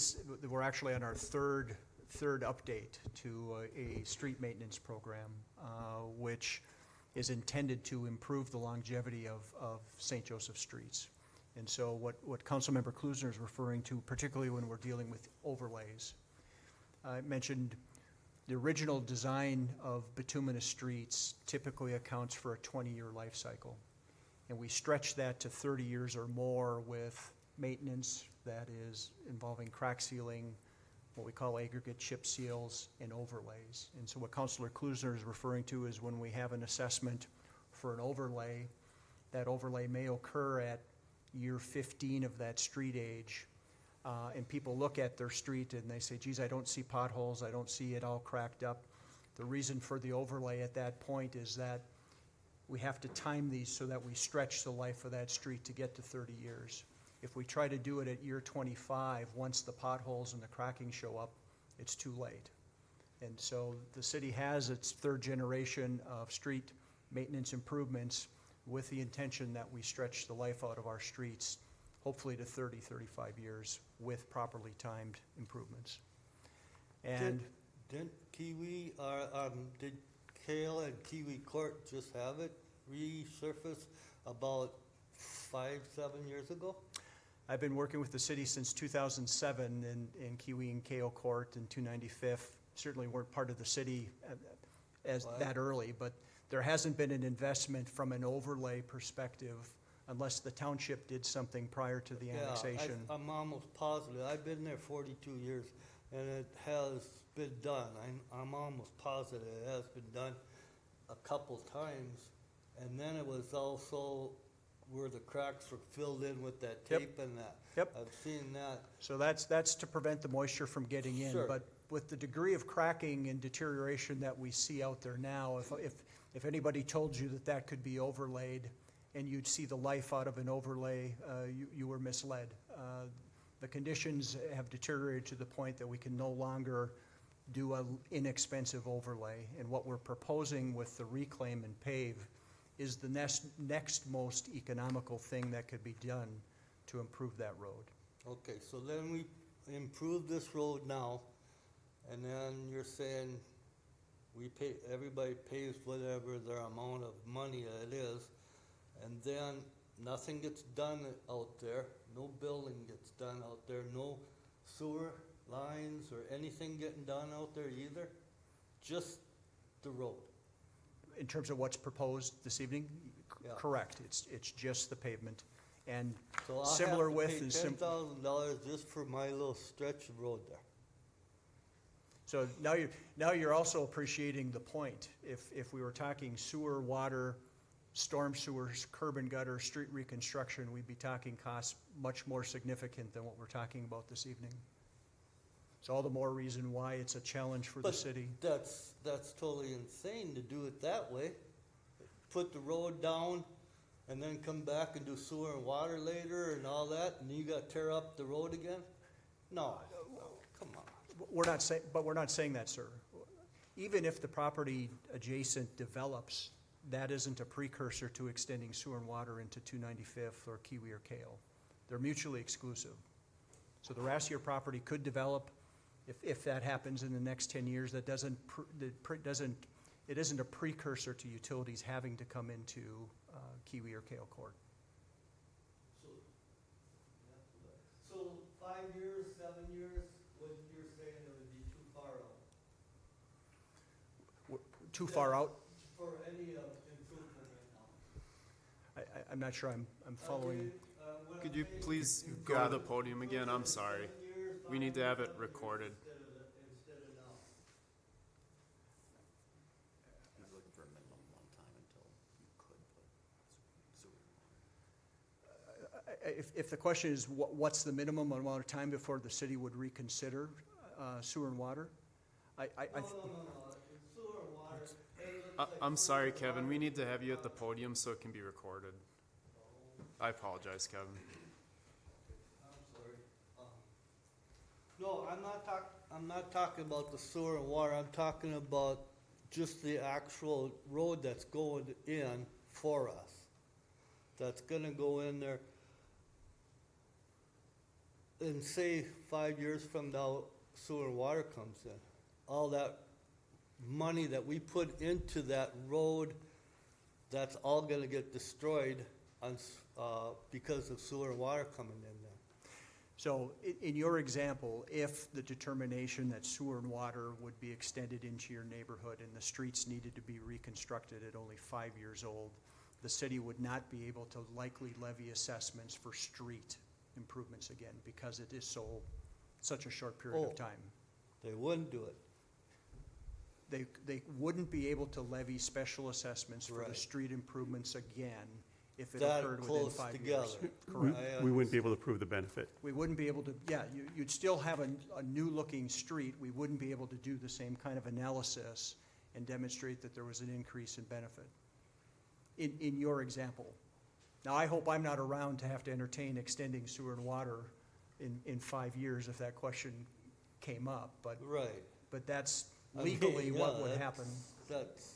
we're actually on our third update to a street maintenance program, which is intended to improve the longevity of St. Joseph streets. And so what Councilmember Klusner is referring to, particularly when we're dealing with overlays, I mentioned the original design of bituminous streets typically accounts for a 20-year life cycle. And we stretch that to 30 years or more with maintenance that is involving crack sealing, what we call aggregate chip seals, and overlays. And so what Councilor Klusner is referring to is when we have an assessment for an overlay, that overlay may occur at year 15 of that street age. And people look at their street and they say, geez, I don't see potholes, I don't see it all cracked up. The reason for the overlay at that point is that we have to time these so that we stretch the life of that street to get to 30 years. If we try to do it at year 25, once the potholes and the cracking show up, it's too late. And so the city has its third generation of street maintenance improvements with the intention that we stretch the life out of our streets, hopefully to 30, 35 years with properly timed improvements. And Didn't Kiwi, did Kale and Kiwi Court just have it resurfaced about 5-7 years ago? I've been working with the city since 2007 in Kiwi and Kale Court and 295th. Certainly weren't part of the city as that early, but there hasn't been an investment from an overlay perspective unless the township did something prior to the annexation. Yeah, I'm almost positive. I've been there 42 years, and it has been done. I'm almost positive it has been done a couple times. And then it was also where the cracks were filled in with that Yep. tape and that. Yep. I've seen that. So that's to prevent the moisture from getting in. Sure. But with the degree of cracking and deterioration that we see out there now, if anybody told you that could be overlaid and you'd see the life out of an overlay, you were misled. The conditions have deteriorated to the point that we can no longer do an inexpensive overlay. And what we're proposing with the reclaim and pave is the next most economical thing that could be done to improve that road. Okay, so then we improve this road now, and then you're saying everybody pays whatever their amount of money it is, and then nothing gets done out there, no building gets done out there, no sewer lines or anything getting done out there either, just the road. In terms of what's proposed this evening? Yeah. Correct. It's just the pavement. And So similar I'll width have and to pay $10,000 just for my little stretch of road there. So now you're also appreciating the point. If we were talking sewer, water, storm sewers, curb and gutter, street reconstruction, we'd be talking costs much more significant than what we're talking about this evening. So all the more reason why it's a challenge for the But city. That's totally insane to do it that way. Put the road down and then come back and do sewer and water later and all that, and you gotta tear up the road again? No, come on. But we're not saying that, sir. Even if the property adjacent develops, that isn't a precursor to extending sewer and water into 295th or Kiwi or Kale. They're mutually exclusive. So the rest of your property could develop. If that happens in the next 10 years, that it isn't a precursor to utilities having to come into Kiwi or Kale Court. So 5 years, 7 years, what you're saying it would be too far out? Too far out? For any improvement right now? I'm not sure I'm following. Could you please go to the podium again? I'm sorry. We need to have it recorded. Instead of now. He's looking for a minimum one time until you could put sewer. If the question is what's the minimum amount of time before the city would reconsider sewer and water? No. Sewer and water. I'm sorry, Kevin. We need to have you at the podium so it can be recorded. I apologize, Kevin. I'm sorry. No, I'm not talking about the sewer and water, I'm talking about just the actual road that's going in for us. That's gonna go in there. And say 5 years from now, sewer and water comes in. All that money that we put into that road, that's all gonna get destroyed because of sewer and water coming in there. So in your example, if the determination that sewer and water would be extended into your neighborhood and the streets needed to be reconstructed at only 5 years old, the city would not be able to likely levy assessments for street improvements again because it is such a short period of time. They wouldn't do it. They wouldn't be able to levy special assessments for the Right. street improvements again if it That occurred within close 5 together. years. We wouldn't be able to prove the benefit. We wouldn't be able to, you'd still have a new-looking street. We wouldn't be able to do the same kind of analysis and demonstrate that there was an increase in benefit in your example. Now, I hope I'm not around to have to entertain extending sewer and water in 5 years if that question came up, but Right. that's I mean, legally what yeah, would that's- happen. That's.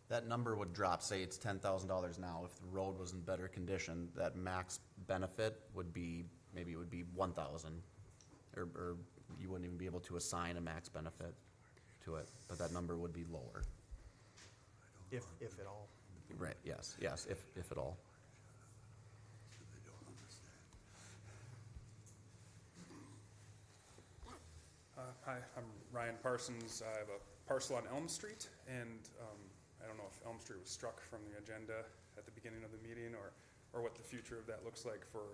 That number would drop, say it's $10,000 now. If the road was in better condition, that max benefit would be, maybe it would be 1,000. Or you wouldn't even be able to assign a max benefit to it, but that number would be lower. If at all. Right, yes, if at all. Hi, I'm Ryan Parsons. I have a parcel on Elm Street, and I don't know if Elm Street was struck from the agenda at the beginning of the meeting, or what the future of that looks like for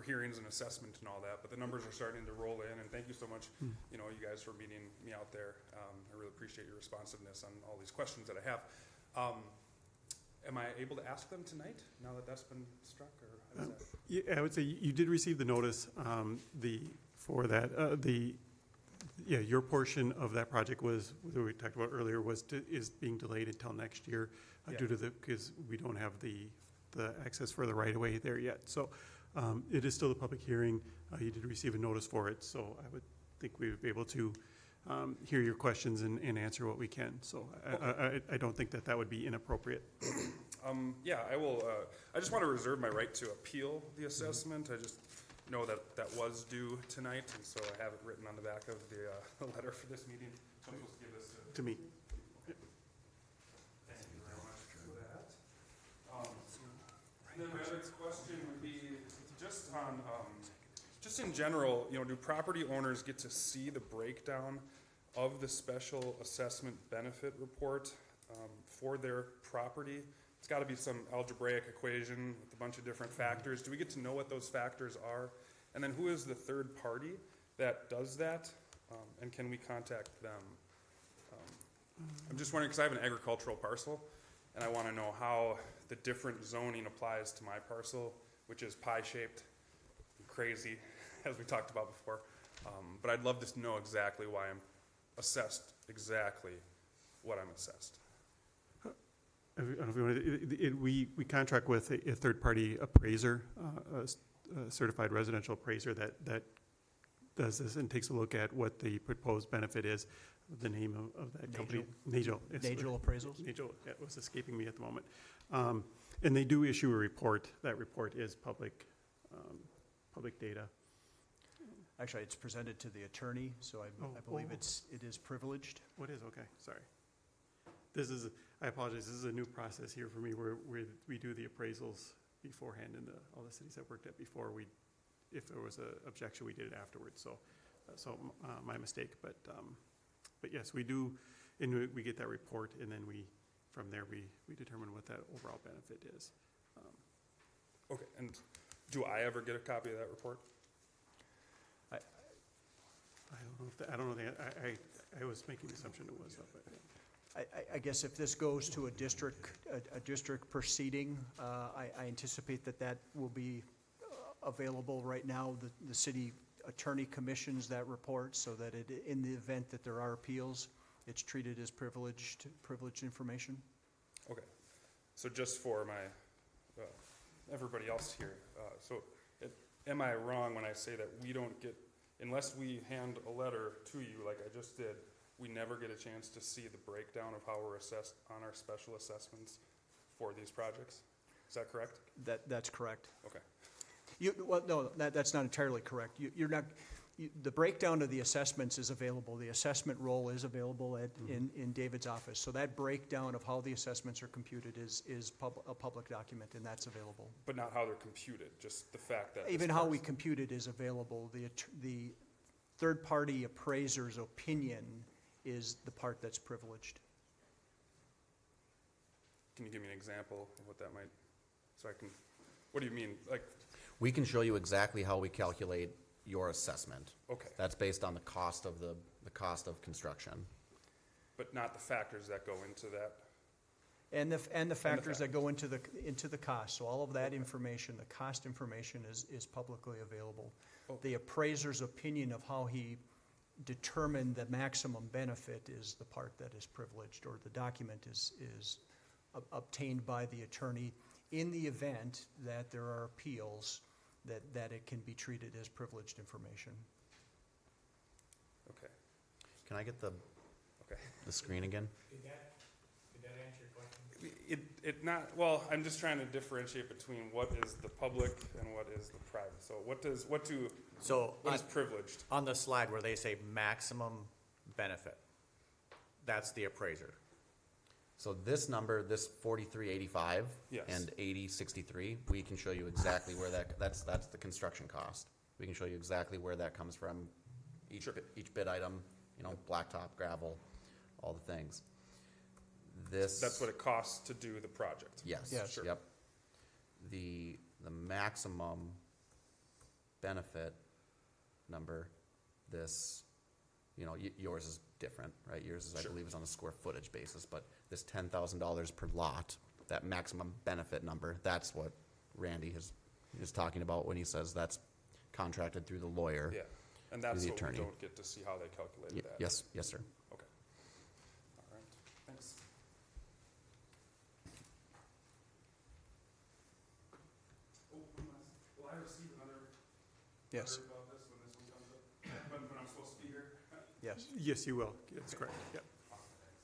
hearings and assessment and all that. But the numbers are starting to roll in, and thank you so much, you guys for meeting me out there. I really appreciate your responsiveness on all these questions that I have. Am I able to ask them tonight now that that's been struck, or how does that? Yeah, I would say you did receive the notice, for that. Your portion of that project was, that we talked about earlier, is being delayed until next year due to because we don't have the access for the right-of-way there yet. So it is still a public hearing. You did receive a notice for it, so I would think we would be able to hear your questions and answer what we can. So I don't think that would be inappropriate. I will. I just want to reserve my right to appeal the assessment. I just know that was due tonight, and so I have it written on the back of the letter for this meeting. So I'm supposed to give this To me. Thank you very much for that. And then my other question would be just on, just in general, do property owners get to see the breakdown of the special assessment benefit report for their property. It's got to be some algebraic equation with a bunch of different factors. Do we get to know what those factors are? And then who is the third party that does that? And can we contact them? I'm just wondering, because I have an agricultural parcel, and I want to know how the different zoning applies to my parcel, which is pie-shaped, crazy, as we talked about before. But I'd love to know exactly why I'm assessed exactly what I'm assessed. I don't know if you want we contract with a third-party appraiser, a certified residential appraiser that does this and takes a look at what the proposed benefit is. The name of that company, Nagel. Nagel Appraisals? Nagel, it was escaping me at the moment. And they do issue a report. That report is public data. Actually, it's presented to the attorney, so I believe it is privileged. What is, okay, sorry. I apologize, this is a new process here for me where we do the appraisals beforehand in all the cities I've worked at before. If there was an objection, we did it afterwards, so my mistake. But yes, we do, and we get that report, and then from there, we determine what that overall benefit is. Okay, and do I ever get a copy of that report? I don't know, I was making the assumption it was, but. I guess if this goes to a district proceeding, I anticipate that will be available. Right now, the city attorney commissions that report so that in the event that there are appeals, it's treated as privileged information. Okay, so just for everybody else here, am I wrong when I say that we don't get, unless we hand a letter to you like I just did, we never get a chance to see the breakdown of how we're assessed on our special assessments for these projects? Is that correct? That's correct. Okay. Well, no, that's not entirely correct. The breakdown of the assessments is available. The assessment roll is available in David's office. So that breakdown of how the assessments are computed is a public document, and that's available. But not how they're computed, just the fact that. Even how we compute it is available. The third-party appraiser's opinion is the part that's privileged. Can you give me an example of what that might, so I can, what do you mean? Like, We can show you exactly how we calculate your assessment. okay, That's based on the cost of the cost of construction. but not the factors that go into that? And the factors that go into the cost. So all of that information, the cost information is publicly available. Okay. The appraiser's opinion of how he determined the maximum benefit is the part that is privileged, or the document is obtained by the attorney in the event that there are appeals, that it can be treated as privileged information. Okay, Can I get the okay. screen again? Did that answer your question? It not, well, I'm just trying to differentiate between what is the public and what is the private. So what is privileged? On the slide where they say maximum benefit, that's the appraiser. So this number, this 4385 Yes. and 8063, we can show you exactly where that's the construction cost. We can show you exactly where that comes from, each bid item, blacktop, gravel, all the things. That's what it costs to do the project? Yes. Yes. Sure. Yep. The maximum benefit number, yours is different, right? Yours is, I Sure. believe, is on a square footage basis, but this $10,000 per lot, that maximum benefit number, that's what Randy is talking about when he says that's contracted through the lawyer. Yeah, and that's the what we attorney. don't get to see how they calculated that? Yes, sir. Okay. All right, thanks. Oh, will I receive another Yes, letter about this when this one comes up? When I'm supposed to be here? yes. Yes, you will, that's correct, yeah. Awesome, thanks.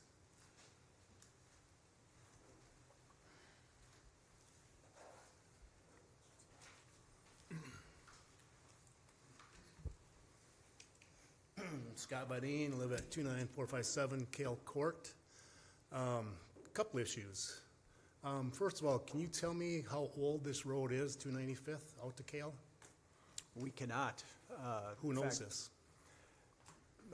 Scott Badine, live at 29457 Kale Court. Couple issues. First of all, can you tell me how old this road is, 295th, out to Kale? We cannot. Who In knows fact, this?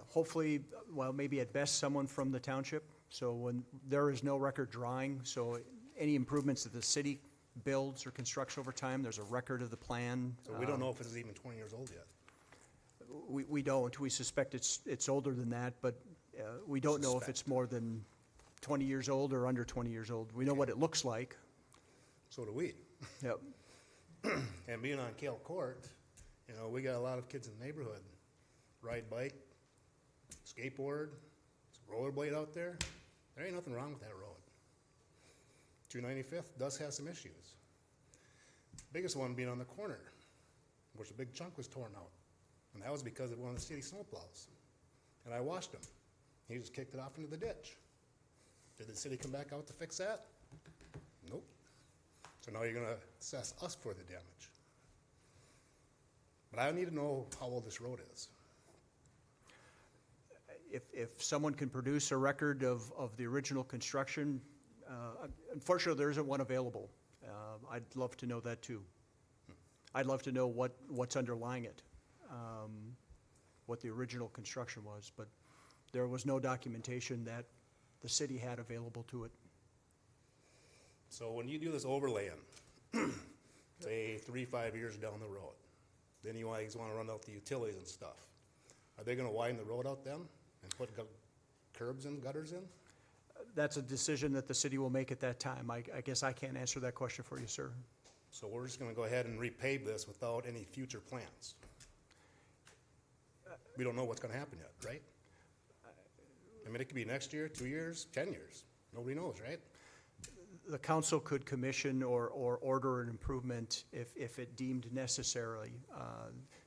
hopefully, well, maybe at best, someone from the township. So when, there is no record drawing, so any improvements that the city builds or constructs over time, there's a record of the plan. So we don't know if it's even 20 years old yet. We don't. We suspect it's older than that, but we don't know if it's more than 20 years old or under 20 years old. We know what it looks like. So do we. Yep. And being on Kale Court, you know, we got a lot of kids in the neighborhood. Ride bike, skateboard, rollerblade out there. There ain't nothing wrong with that road. 295th does have some issues. Biggest one being on the corner, which a big chunk was torn out. And that was because of one of the city snowplows. And I watched him. He just kicked it off into the ditch. Did the city come back out to fix that? Nope. So now you're gonna assess us for the damage. But I need to know how old this road is. If someone can produce a record of the original construction, unfortunately, there isn't one available. I'd love to know that too. I'd love to know what's underlying it, what the original construction was, but there was no documentation that the city had available to it. So when you do this overlaying, say 3-5 years down the road, then you guys wanna run out the utilities and stuff. Are they gonna widen the road out then and put curbs and gutters in? That's a decision that the city will make at that time. I guess I can't answer that question for you, sir. So we're just gonna go ahead and repave this without any future plans? We don't know what's gonna happen yet, right? I mean, it could be next year, 2 years, 10 years. Nobody knows, right? The council could commission or order an improvement if it deemed necessary.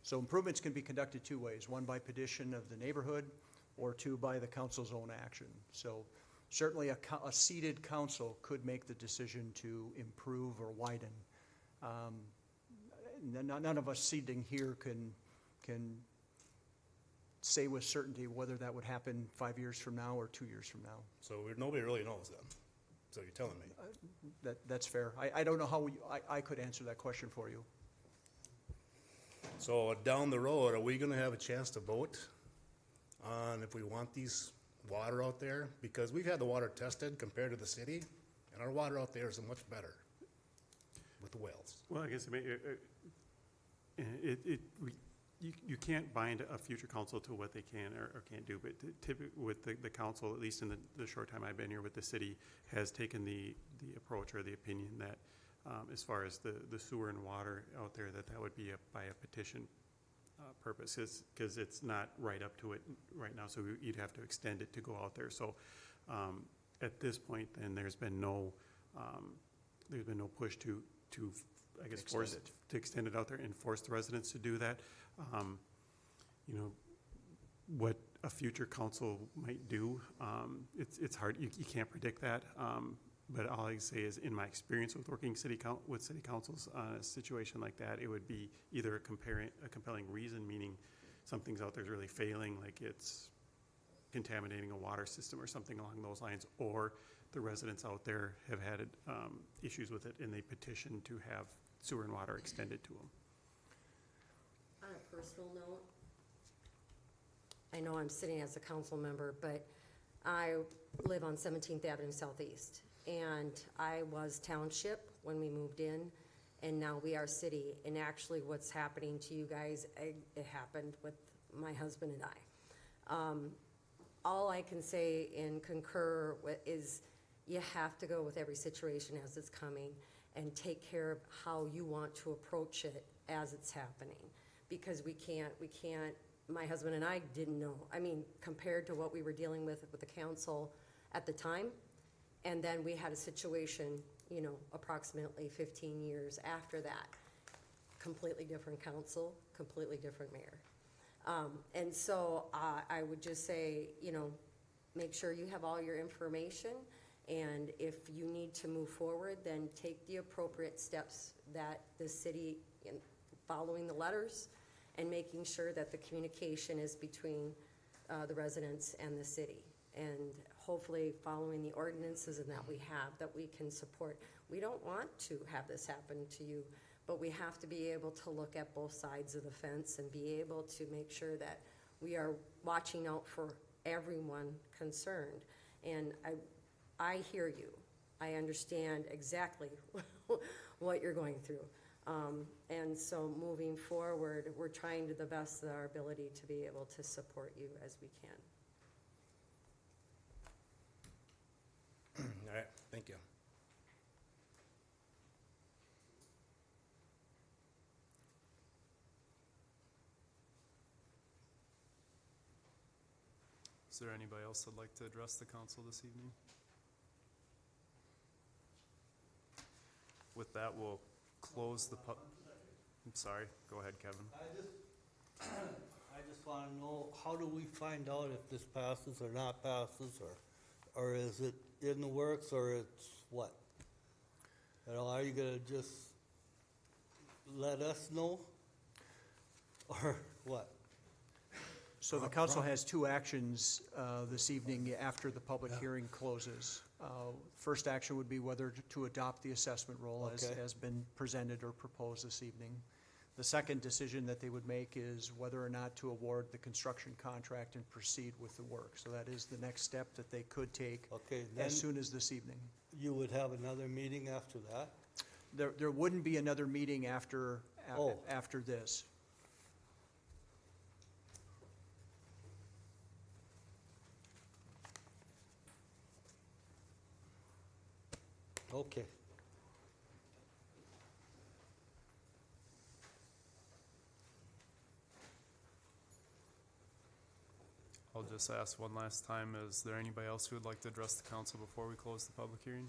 So improvements can be conducted two ways, one by petition of the neighborhood or two by the council's own action. So certainly a seated council could make the decision to improve or widen. None of us seating here can say with certainty whether that would happen 5 years from now or 2 years from now. So nobody really knows then, so you're telling me. That's fair. I don't know how I could answer that question for you. So down the road, are we gonna have a chance to vote on if we want these water out there? Because we've had the water tested compared to the city, and our water out there is much better with the wells. Well, I guess, you can't bind a future council to what they can or can't do, but typically with the council, at least in the short time I've been here with the city, has taken the approach or the opinion that as far as the sewer and water out there, that would be by a petition purpose, because it's not right up to it right now, so you'd have to extend it to go out there. So at this point, then there's been no push to I guess force it to extend it out there and force the residents to do that. You know, what a future council might do, it's hard, you can't predict that. But all I can say is, in my experience with working with city councils on a situation like that, it would be either a compelling reason, meaning something's out there is really failing, like it's contaminating a water system or something along those lines, or the residents out there have had issues with it and they petition to have sewer and water extended to them. On a personal note, I know I'm sitting as a council member, but I live on 17th Avenue Southeast, and I was township when we moved in, and now we are city. And actually what's happening to you guys, it happened with my husband and I. All I can say and concur with is you have to go with every situation as it's coming and take care of how you want to approach it as it's happening. Because we can't, my husband and I didn't know. I mean, compared to what we were dealing with the council at the time, and then we had a situation, you know, approximately 15 years after that. Completely different council, completely different mayor. And so I would just say, you know, make sure you have all your information, and if you need to move forward, then take the appropriate steps that the city, in following the letters and making sure that the communication is between the residents and the city, and hopefully following the ordinances and that we have, that we can support. We don't want to have this happen to you, but we have to be able to look at both sides of the fence and be able to make sure that We are watching out for everyone concerned. And I hear you. I understand exactly what you're going through. And so moving forward, we're trying to the best of our ability to be able to support you as we can. All right, thank you. Is there anybody else that'd like to address the council this evening? With that, we'll close the I'm sorry, go ahead, Kevin. I just wanna know, how do we find out if this passes or not passes, or is it in the works, or it's what? You know, are you gonna just let us know? Or what? So the council has two actions this evening after the public hearing closes. First action would be whether to adopt the assessment roll as Okay. has been presented or proposed this evening. The second decision that they would make is whether or not to award the construction contract and proceed with the work. So that is the next step that they could take Okay, then as soon as this evening. you would have another meeting after that? There wouldn't be another meeting after Oh. after this. Okay. I'll just ask one last time, is there anybody else who would like to address the council before we close the public hearing?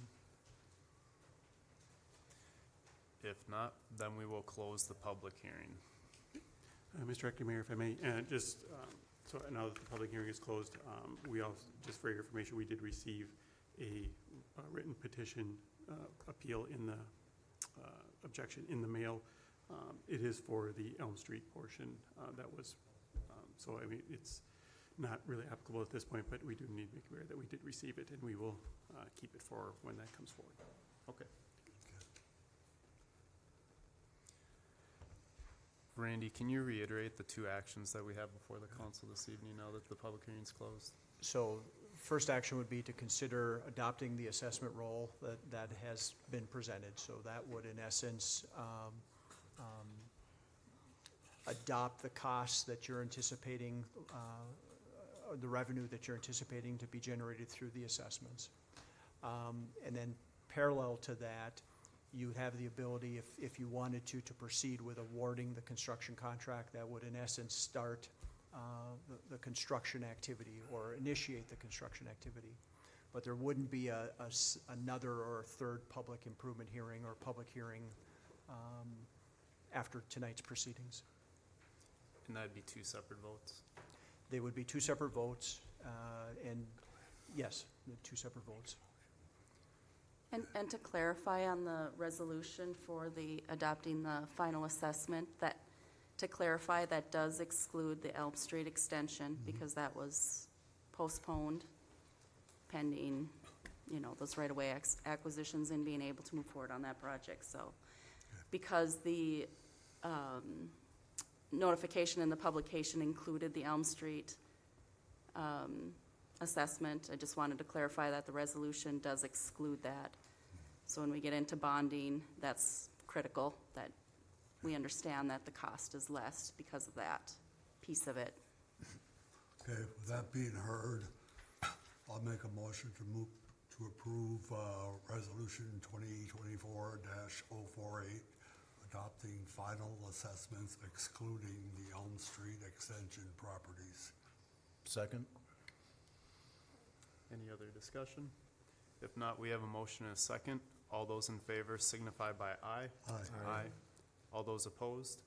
If not, then we will close the public hearing. Mr. Acting Mayor, if I may, so now that the public hearing is closed, we also, just for your information, we did receive a written petition appeal in the objection in the mail. It is for the Elm Street portion that was, so I mean, it's not really applicable at this point, but we do need to make aware that we did receive it, and we will keep it for when that comes forward. Okay. Randy, can you reiterate the two actions that we have before the council this evening now that the public hearing's closed? So first action would be to consider adopting the assessment roll that has been presented. So that would, in essence, adopt the costs that you're anticipating, the revenue that you're anticipating to be generated through the assessments. And then parallel to that, you would have the ability, if you wanted to proceed with awarding the construction contract. That would, in essence, start the construction activity or initiate the construction activity. But there wouldn't be another or a third public improvement hearing or public hearing after tonight's proceedings. And that'd be two separate votes? They would be two separate votes, and yes, two separate votes. And to clarify on the resolution for the adopting the final assessment, that, to clarify, that does exclude the Elm Street extension because that was postponed pending, you know, those right-of-way acquisitions and being able to move forward on that project. So because the notification and the publication included the Elm Street assessment, I just wanted to clarify that the resolution does exclude that. So when we get into bonding, that's critical, that we understand that the cost is less because of that piece of it. Okay, with that being heard, I'll make a motion to move to approve resolution 2024-048, adopting final assessments excluding the Elm Street extension properties. Second? Any other discussion? If not, we have a motion and a second. All those in favor signify by aye. Aye. All those opposed?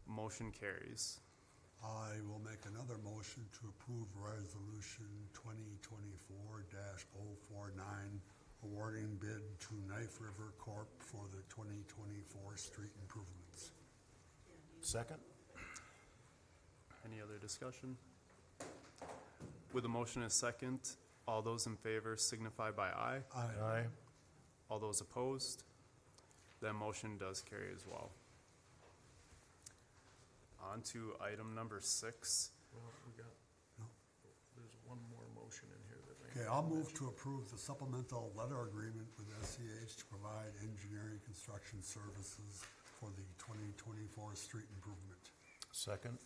Motion carries. I will make another motion to approve resolution 2024-049, awarding bid to Knife River Corp. for the 2024 street improvements. Second? Any other discussion? With a motion and a second, all those in favor signify by aye. Aye. All those opposed? That motion does carry as well. On to item number 6, Well, there's one more motion in here that Okay, I'll move to approve the supplemental letter agreement with SCH to provide engineering construction services for the 2024 street improvement. Second?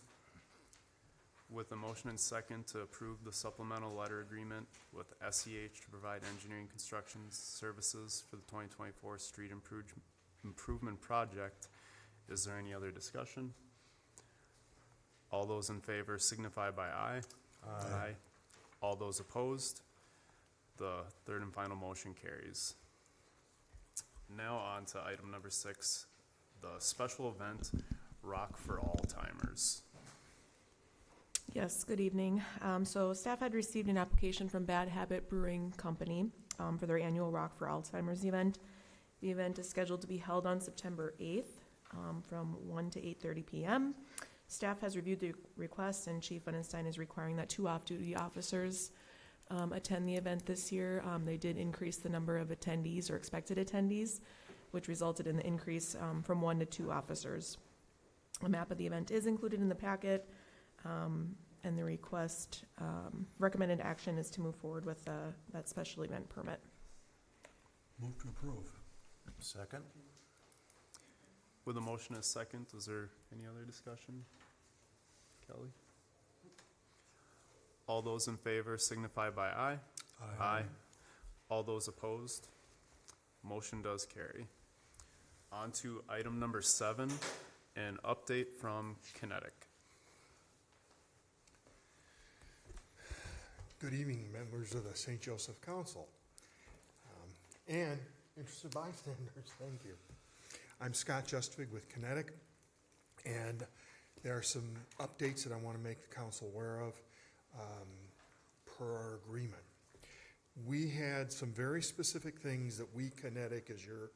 With a motion and second to approve the supplemental letter agreement with SEH to provide engineering construction services for the 2024 street improvement project, is there any other discussion? All those in favor signify by aye. Aye. All those opposed? The third and final motion carries. Now on to item number 6, the special event Rock for All-Timers. Yes, good evening. So staff had received an application from Bad Habit Brewing Company for their annual Rock for Alzheimer's event. The event is scheduled to be held on September 8th from 1 to 8:30 p.m. Staff has reviewed the request, and Chief Funenstein is requiring that 2 off-duty officers attend the event this year. They did increase the number of attendees or expected attendees, which resulted in the increase from 1 to 2 officers. A map of the event is included in the packet, and the request recommended action is to move forward with that special event permit. Move to approve. Second? With a motion and a second, is there any other discussion? Kelly? All those in favor signify by aye. Aye. All those opposed? Motion does carry. On to item number 7, an update from Kinetic. Good evening, members of the St. Joseph Council, and interested bystanders, thank you. I'm Scott Justvig with Kinetic, and there are some updates that I want to make the council aware of per our agreement. We had some very specific things that we, Kinetic, as your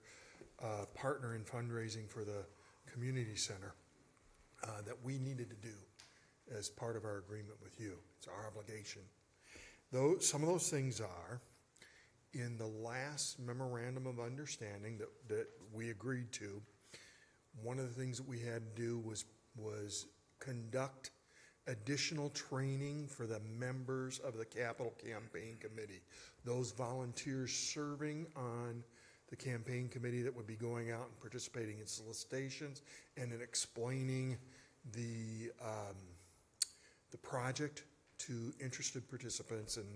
partner in fundraising for the community center, that we needed to do as part of our agreement with you. It's our obligation. Some of those things are, in the last memorandum of understanding that we agreed to, one of the things that we had to do was conduct additional training for the members of the Capital Campaign Committee. Those volunteers serving on the campaign committee that would be going out and participating in solicitations and in explaining the project to interested participants and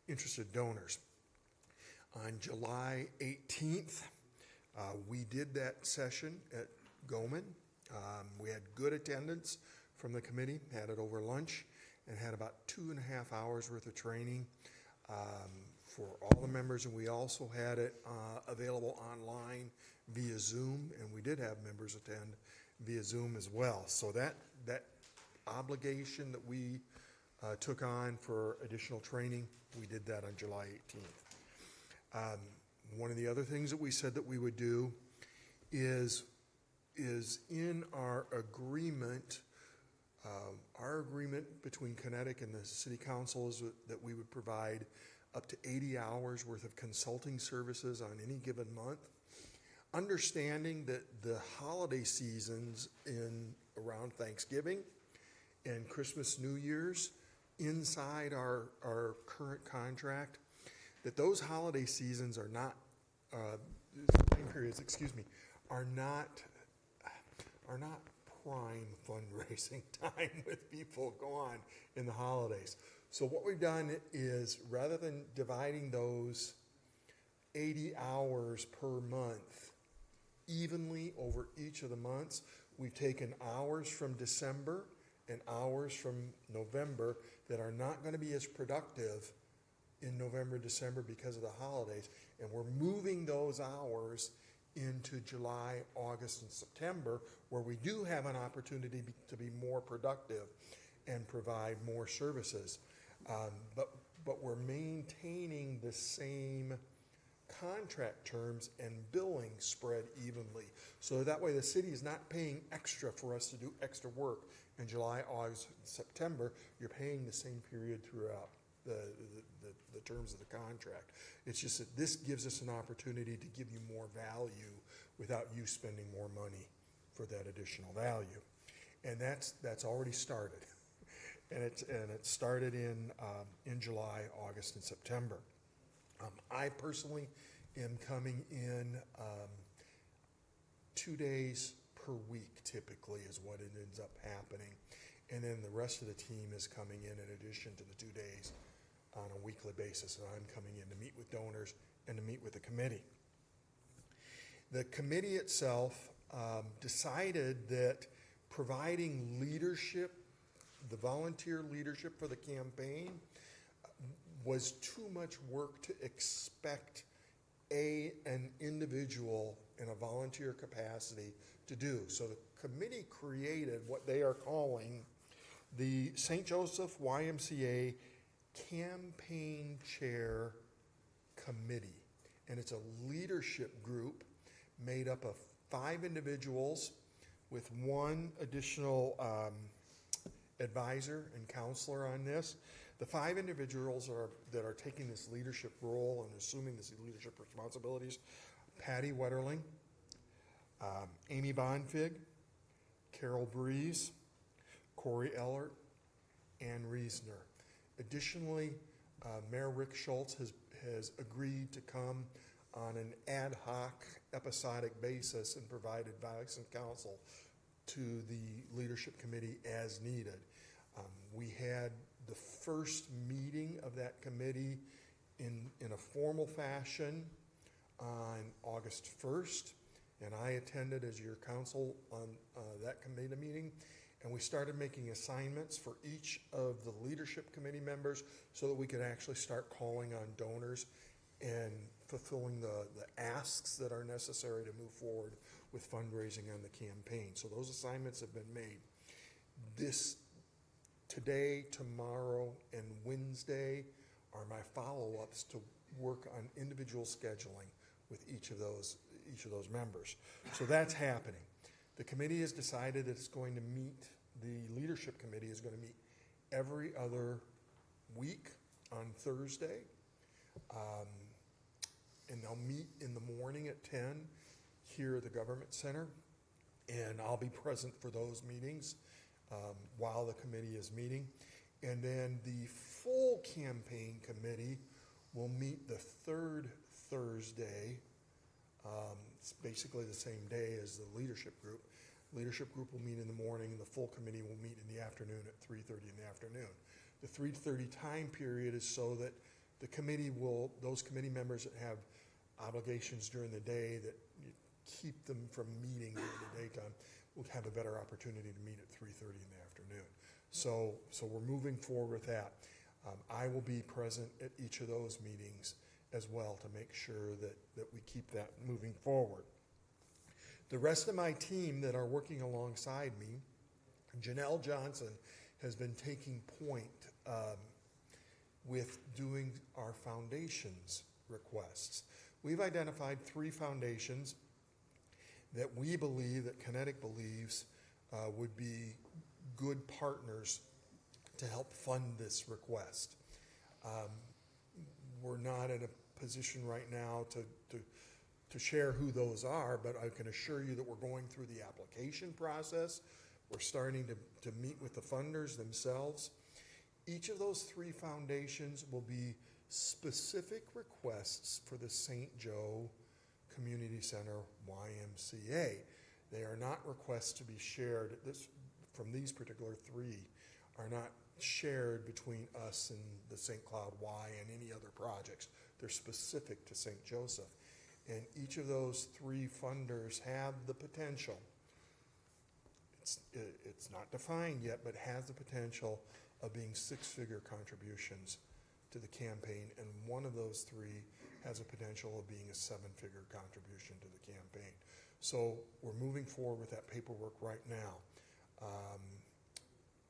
interested donors. On July 18th, we did that session at Goman. We had good attendance from the committee, had it over lunch, and had about 2.5 hours worth of training for all the members, and we also had it available online via Zoom, and we did have members attend via Zoom as well. So that obligation that we took on for additional training, we did that on July 18th. One of the other things that we said that we would do is in our agreement between Kinetic and the City Council is that we would provide up to 80 hours worth of consulting services on any given month. Understanding that the holiday seasons around Thanksgiving and Christmas, New Year's, inside our current contract, that those holiday seasons are not, time periods, are not prime fundraising time with people gone in the holidays. So what we've done is, rather than dividing those 80 hours per month evenly over each of the months, we've taken hours from December and hours from November that are not going to be as productive in November, December because of the holidays, and we're moving those hours into July, August, and September, where we do have an opportunity to be more productive and provide more services. But we're maintaining the same contract terms and billing spread evenly. So that way the city is not paying extra for us to do extra work in July, August, and September. You're paying the same period throughout the terms of the contract. It's just that this gives us an opportunity to give you more value without you spending more money for that additional value. And that's already started. and it started in July, August, and September. I personally am coming in 2 days per week typically is what it ends up happening. And then the rest of the team is coming in addition to the 2 days on a weekly basis. And I'm coming in to meet with donors and to meet with the committee. The committee itself decided that providing leadership, the volunteer leadership for the campaign, was too much work to expect an individual in a volunteer capacity to do. So the committee created what they are calling the St. Joseph YMCA Campaign Chair Committee. And it's a leadership group made up of 5 individuals with 1 additional advisor and counselor on this. The 5 individuals that are taking this leadership role and assuming these leadership responsibilities: Patty Wetterling, Amy Bonfig, Carol Breeze, Corey Ellert, Ann Reesner. Additionally, Mayor Rick Schultz has agreed to come on an ad hoc, episodic basis and provide advice and counsel to the leadership committee as needed. We had the first meeting of that committee in a formal fashion on August 1st, and I attended as your counsel on that committee meeting, and we started making assignments for each of the leadership committee members so that we could actually start calling on donors and fulfilling the asks that are necessary to move forward with fundraising on the campaign. So those assignments have been made. Today, tomorrow, and Wednesday are my follow-ups to work on individual scheduling with each of those members. So that's happening. The committee has decided that it's going to meet, the leadership committee is going to meet every other week on Thursday. And they'll meet in the morning at 10 here at the Government Center. And I'll be present for those meetings while the committee is meeting. And then the full campaign committee will meet the 3rd Thursday. It's basically the same day as the leadership group. Leadership group will meet in the morning, and the full committee will meet in the afternoon at 3:30 in the afternoon. The 3:30 time period is so that the committee those committee members that have obligations during the day that keep them from meeting during the daytime will have a better opportunity to meet at 3:30 in the afternoon. So we're moving forward with that. I will be present at each of those meetings as well to make sure that we keep that moving forward. The rest of my team that are working alongside me, Janelle Johnson has been taking point with doing our foundations requests. We've identified 3 foundations that we believe, that Kinetic believes, would be good partners to help fund this request. We're not in a position right now to share who those are, but I can assure you that we're going through the application process. We're starting to meet with the funders themselves. Each of those 3 foundations will be specific requests for the St. Joe Community Center YMCA. They are not requests to be shared. From these particular 3 are not shared between us and the St. Cloud Y and any other projects. They're specific to St. Joseph. And each of those 3 funders have the potential, it's not defined yet, but has the potential of being 6-figure contributions to the campaign, and one of those 3 has a potential of being a 7-figure contribution to the campaign. So we're moving forward with that paperwork right now.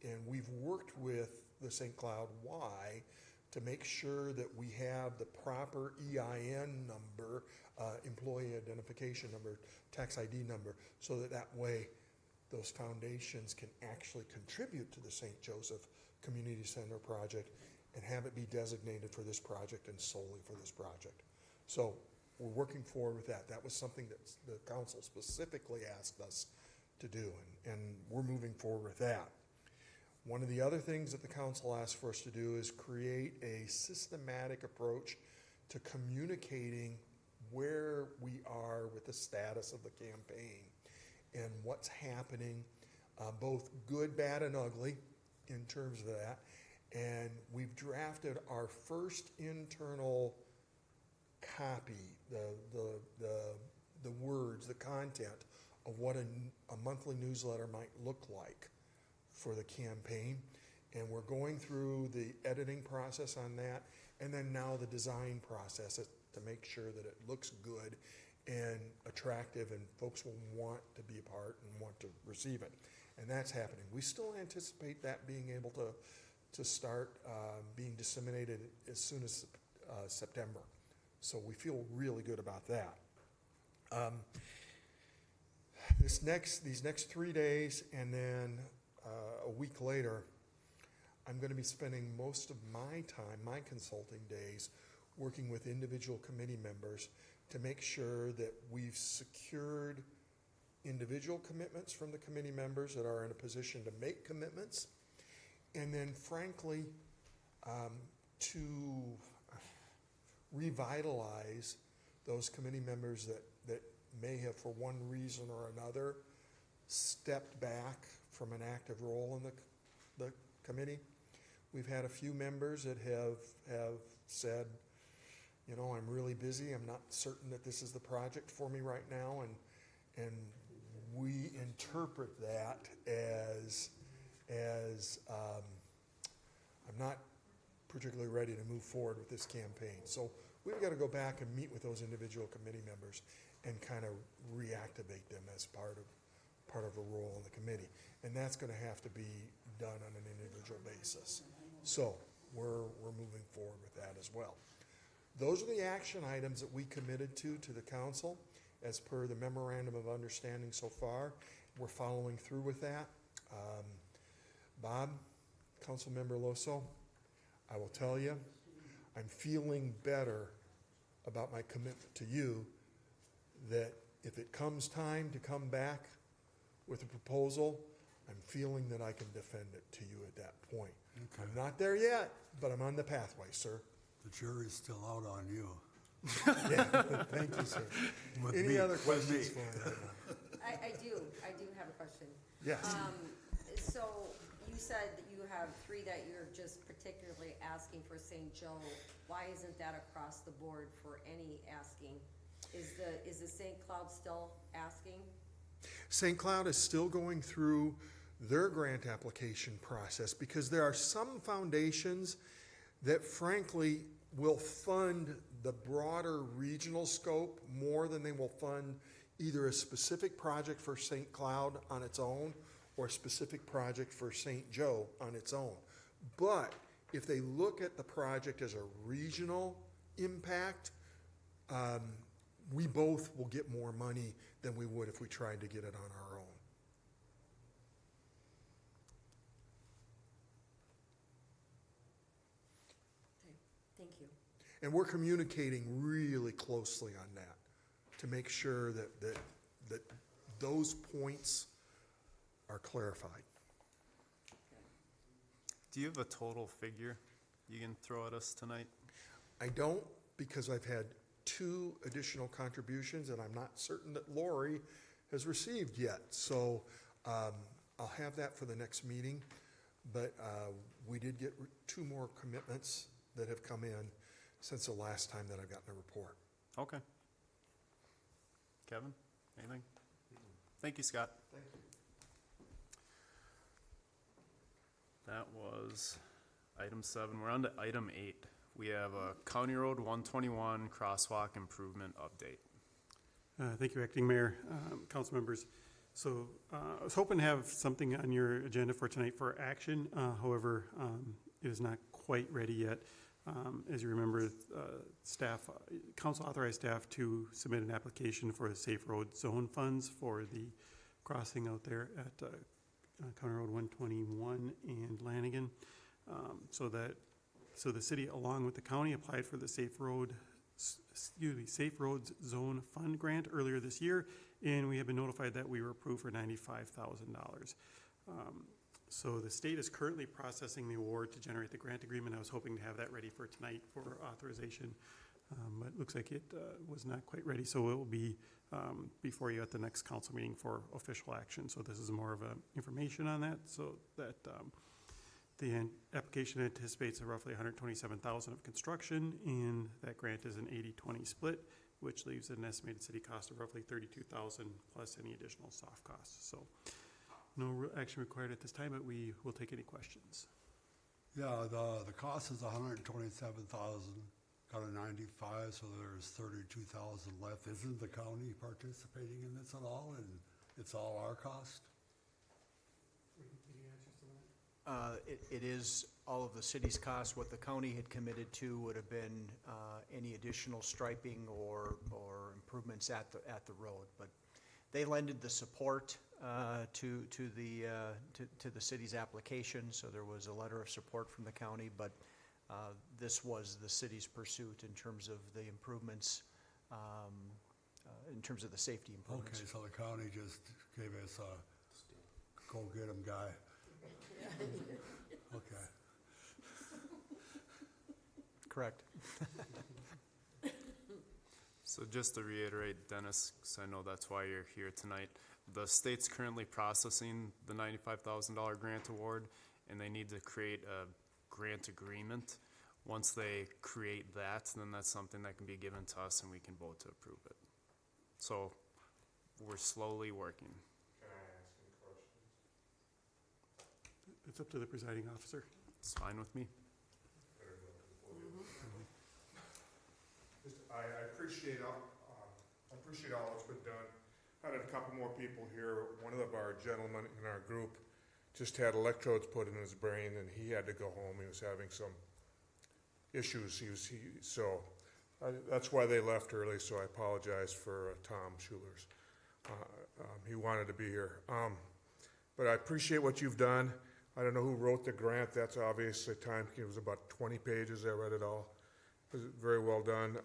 And we've worked with the St. Cloud Y to make sure that we have the proper EIN number, employee identification number, tax ID number, so that way those foundations can actually contribute to the St. Joseph Community Center project and have it be designated for this project and solely for this project. So we're working forward with that. That was something that the council specifically asked us to do, and we're moving forward with that. One of the other things that the council asked for us to do is create a systematic approach to communicating where we are with the status of the campaign and what's happening, both good, bad, and ugly in terms of that. And we've drafted our first internal copy, the words, the content of what a monthly newsletter might look like for the campaign. And we're going through the editing process on that, and then now the design process to make sure that it looks good and attractive and folks will want to be a part and want to receive it. And that's happening. We still anticipate that being able to start being disseminated as soon as September. So we feel really good about that. These next 3 days and then a week later, I'm going to be spending most of my time, my consulting days, working with individual committee members to make sure that we've secured individual commitments from the committee members that are in a position to make commitments, and then frankly, to revitalize those committee members that may have, for one reason or another, stepped back from an active role in the committee. We've had a few members that have said, you know, I'm really busy, I'm not certain that this is the project for me right now, and we interpret that as I'm not particularly ready to move forward with this campaign. So we've got to go back and meet with those individual committee members and kind of reactivate them as part of a role in the committee. And that's going to have to be done on an individual basis. So we're moving forward with that as well. Those are the action items that we committed to the council as per the memorandum of understanding so far. We're following through with that. Bob, Councilmember Loso, I will tell you, I'm feeling better about my commitment to you, that if it comes time to come back with a proposal, I'm feeling that I can defend it to you at that point. Okay. I'm not there yet, but I'm on the pathway, sir. The jury's still out on you. Yeah, thank you, sir. With Any me, other with questions me. for me right now? I do have a question. Yes. So you said that you have 3 that you're just particularly asking for St. Joe. Why isn't that across the board for any asking? Is the St. Cloud still asking? St. Cloud is still going through their grant application process because there are some foundations that frankly will fund the broader regional scope more than they will fund either a specific project for St. Cloud on its own or a specific project for St. Joe on its own. But if they look at the project as a regional impact, we both will get more money than we would if we tried to get it on our own. Okay, thank you. And we're communicating really closely on that to make sure that those points are clarified. Do you have a total figure you can throw at us tonight? I don't, because I've had 2 additional contributions and I'm not certain that Lori has received yet. So I'll have that for the next meeting. But we did get 2 more commitments that have come in since the last time that I've gotten a report. Okay. Kevin, anything? Thank you, Scott. Thank you. That was item 7. We're on to item 8. We have a County Road 121 crosswalk improvement update. Thank you, Acting Mayor, council members. So I was hoping to have something on your agenda for tonight for action. However, it is not quite ready yet. As you remember, council authorized staff to submit an application for the Safe Road Zone funds for the crossing out there at County Road 121 and Lanigan. So the city, along with the county, applied for the Safe Roads Zone Fund grant earlier this year, and we have been notified that we were approved for $95,000. So the state is currently processing the award to generate the grant agreement. I was hoping to have that ready for tonight for authorization, but it looks like it was not quite ready. So it will be before you at the next council meeting for official action. So this is more of a information on that, so that the application anticipates a roughly $127,000 of construction, and that grant is an 80-20 split, which leaves an estimated city cost of roughly $32,000 plus any additional soft costs. So no real action required at this time, but we will take any questions. Yeah, the cost is $127,000, got a 95, so there's $32,000 left. Isn't the county participating in this at all, and it's all our cost? It is all of the city's costs. What the county had committed to would have been any additional striping or improvements at the road. But they lended the support to the city's application, so there was a letter of support from the county, but this was the city's pursuit in terms of the improvements, in terms of the safety improvements. Okay, so the county just gave us a go-get-em guy. Okay. Correct. So just to reiterate, Dennis, because I know that's why you're here tonight, the state's currently processing the $95,000 grant award, and they need to create a grant agreement. Once they create that, then that's something that can be given to us and we can vote to approve it. So we're slowly working. Can I ask any questions? It's up to the presiding officer. It's fine with me. Better go to the podium. I appreciate all that's been done. Had a couple more people here. One of our gentlemen in our group just had electrodes put in his brain, and he had to go home. He was having some issues. That's why they left early. So I apologize for Tom Schulers. He wanted to be here, but I appreciate what you've done. I don't know who wrote the grant. That's obviously time. It was about 20 pages. I read it all. It was very well done.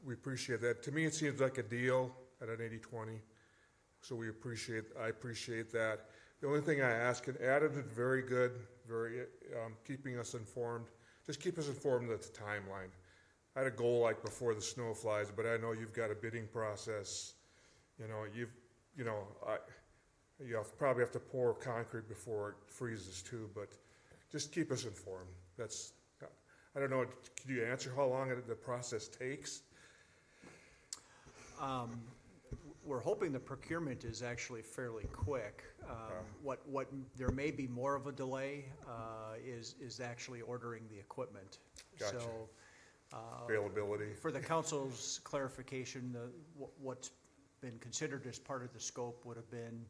We appreciate that. To me, it seems like a deal at an 80-20. So I appreciate that. The only thing I ask, and Adam did very good, keeping us informed. Just keep us informed of the timeline. I had a goal like before the snow flies, but I know you've got a bidding process. You probably have to pour concrete before it freezes too, but just keep us informed. I don't know, could you answer how long the process takes? We're hoping the procurement is actually fairly quick. What there may be more of a delay is actually ordering the equipment. Gotcha. So, availability. For the council's clarification, what's been considered as part of the scope would have been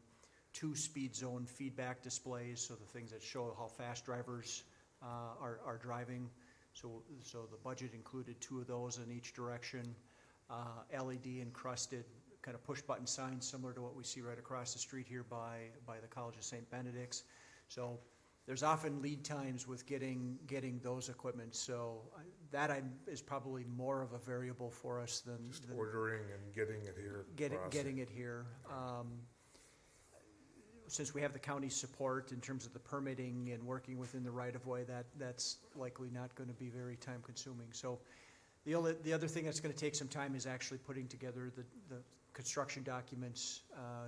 2 speed zone feedback displays, so the things that show how fast drivers are driving. So the budget included 2 of those in each direction. LED encrusted kind of push button signs similar to what we see right across the street here by the College of St. Benedict's. So there's often lead times with getting those equipment. So that is probably more of a variable for us than Ordering and getting it here. Getting it here. Since we have the county's support in terms of the permitting and working within the right-of-way, that's likely not going to be very time-consuming. So the other thing that's going to take some time is actually putting together the construction documents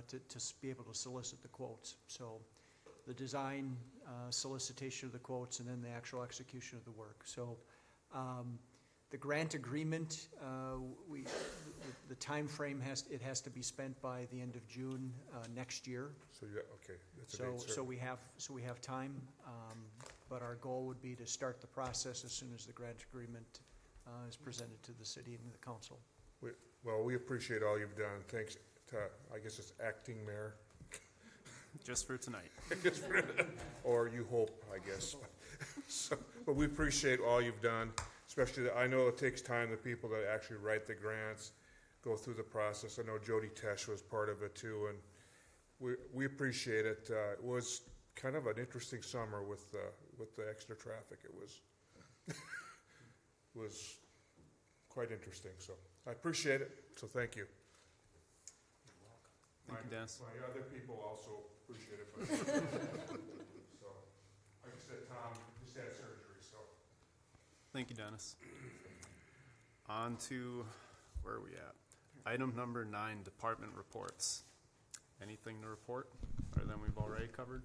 to be able to solicit the quotes. So the design, solicitation of the quotes, and then the actual execution of the work. So the grant agreement, the time frame has to be spent by the end of June next year. So okay, that's a date certain. So we have time, but our goal would be to start the process as soon as the grant agreement is presented to the city and the council. We appreciate all you've done. Thanks to, I guess it's acting mayor. Just for tonight. Or you hope, I guess. But we appreciate all you've done, especially, I know it takes time, the people that actually write the grants, go through the process. I know Jody Tesh was part of it too, and we appreciate it. It was kind of an interesting summer with the extra traffic. It was quite interesting, so I appreciate it, so thank you. Thank you, Dennis. My other people also appreciate it. So, that Tom just had surgery, so. Thank you, Dennis. On to, where are we at? Item number 9, department reports. Anything to report, other than we've already covered?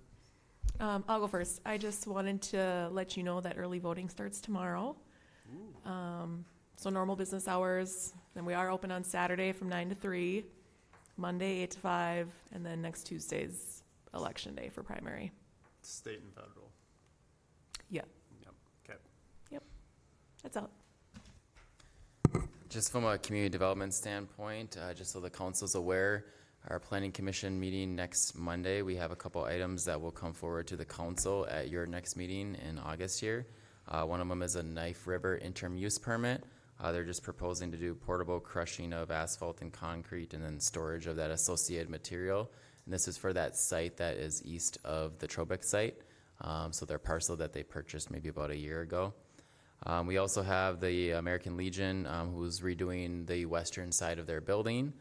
I'll go first. I just wanted to let you know that early voting starts tomorrow. So normal business hours, then we are open on Saturday from 9 to 3, Monday 8 to 5, and then next Tuesday's election day for primary. State and federal. Yeah, Yep, okay. that's all. Just from a community development standpoint, just so the council's aware, our planning commission meeting next Monday, we have a couple items that will come forward to the council at your next meeting in August here. One of them is a Knife River interim use permit. They're just proposing to do portable crushing of asphalt and concrete and then storage of that associated material. And this is for that site that is east of the Trobeck site. So their parcel that they purchased maybe about a year ago. We also have the American Legion, who's redoing the western side of their building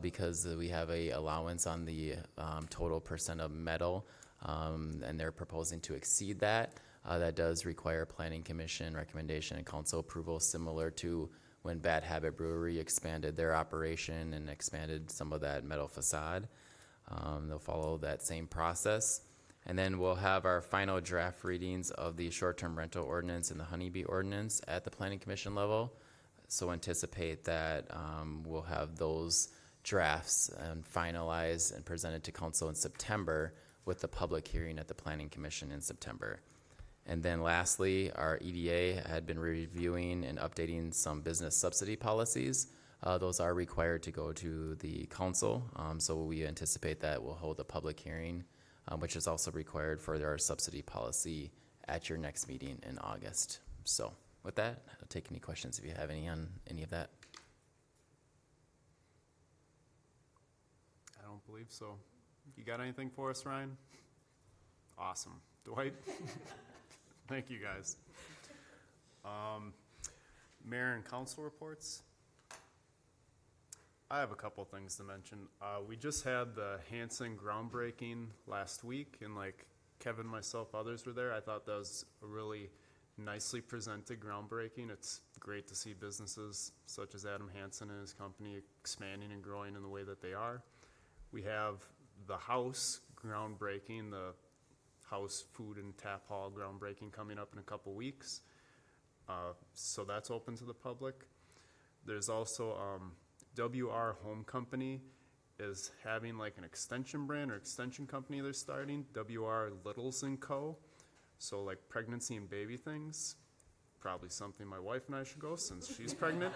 because we have a allowance on the total percent of metal, and they're proposing to exceed that. That does require planning commission recommendation and council approval, similar to when Bad Habit Brewery expanded their operation and expanded some of that metal facade. They'll follow that same process. And then we'll have our final draft readings of the short-term rental ordinance and the honeybee ordinance at the planning commission level. So anticipate that we'll have those drafts and finalized and presented to council in September, with the public hearing at the planning commission in September. And then lastly, our EDA had been reviewing and updating some business subsidy policies. Those are required to go to the council, so we anticipate that we'll hold a public hearing, which is also required for our subsidy policy at your next meeting in August. So with that, I'll take any questions if you have any on any of that. I don't believe so. You got anything for us, Ryan? Awesome. Dwight? Thank you, guys. Mayor and council reports. I have a couple things to mention. We just had the Hanson groundbreaking last week, and like Kevin, myself, others were there. I thought that was a really nicely presented groundbreaking. It's great to see businesses such as Adam Hansen and his company expanding and growing in the way that they are. We have the house groundbreaking, the house food and tap hall groundbreaking coming up in a couple weeks. So that's open to the public. There's also WR Home Company is having like an extension brand or extension company they're starting, WR Littles & Co. So like pregnancy and baby things. Probably something my wife and I should go since she's pregnant.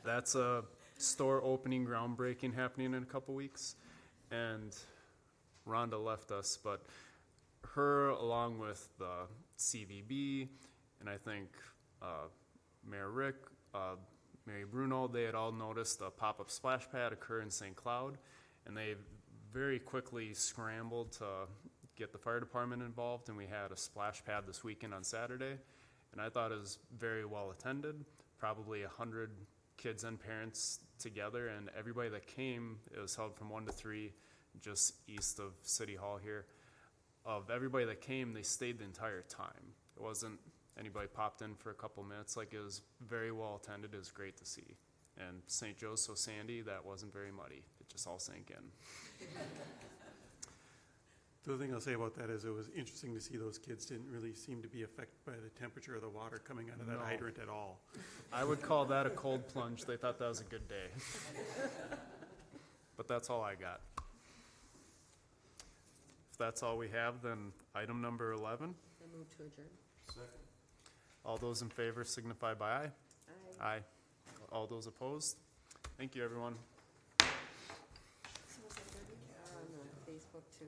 That's a store opening groundbreaking happening in a couple weeks. And Rhonda left us, but her along with the CVB and I think Mayor Rick, Mary Bruno, they had all noticed a pop-up splash pad occur in St. Cloud, and they very quickly scrambled to get the fire department involved, and we had a splash pad this weekend on Saturday, and I thought it was very well attended, probably 100 kids and parents together, and everybody that came, it was held from 1 to 3, just east of City Hall here. Of everybody that came, they stayed the entire time. It wasn't anybody popped in for a couple minutes. Like, it was very well attended. It was great to see. And St. Joe's so sandy, that wasn't very muddy. It just all sank in. The other thing I'll say about that is it was interesting to see those kids didn't really seem to be affected by the temperature of the water coming out of that No. hydrant at all. I would call that a cold plunge. They thought that was a good day. But that's all I got. If that's all we have, then item number 11. I move to adjourn. All those in favor signify by aye. Aye. All those opposed? Thank you, everyone. On Facebook too.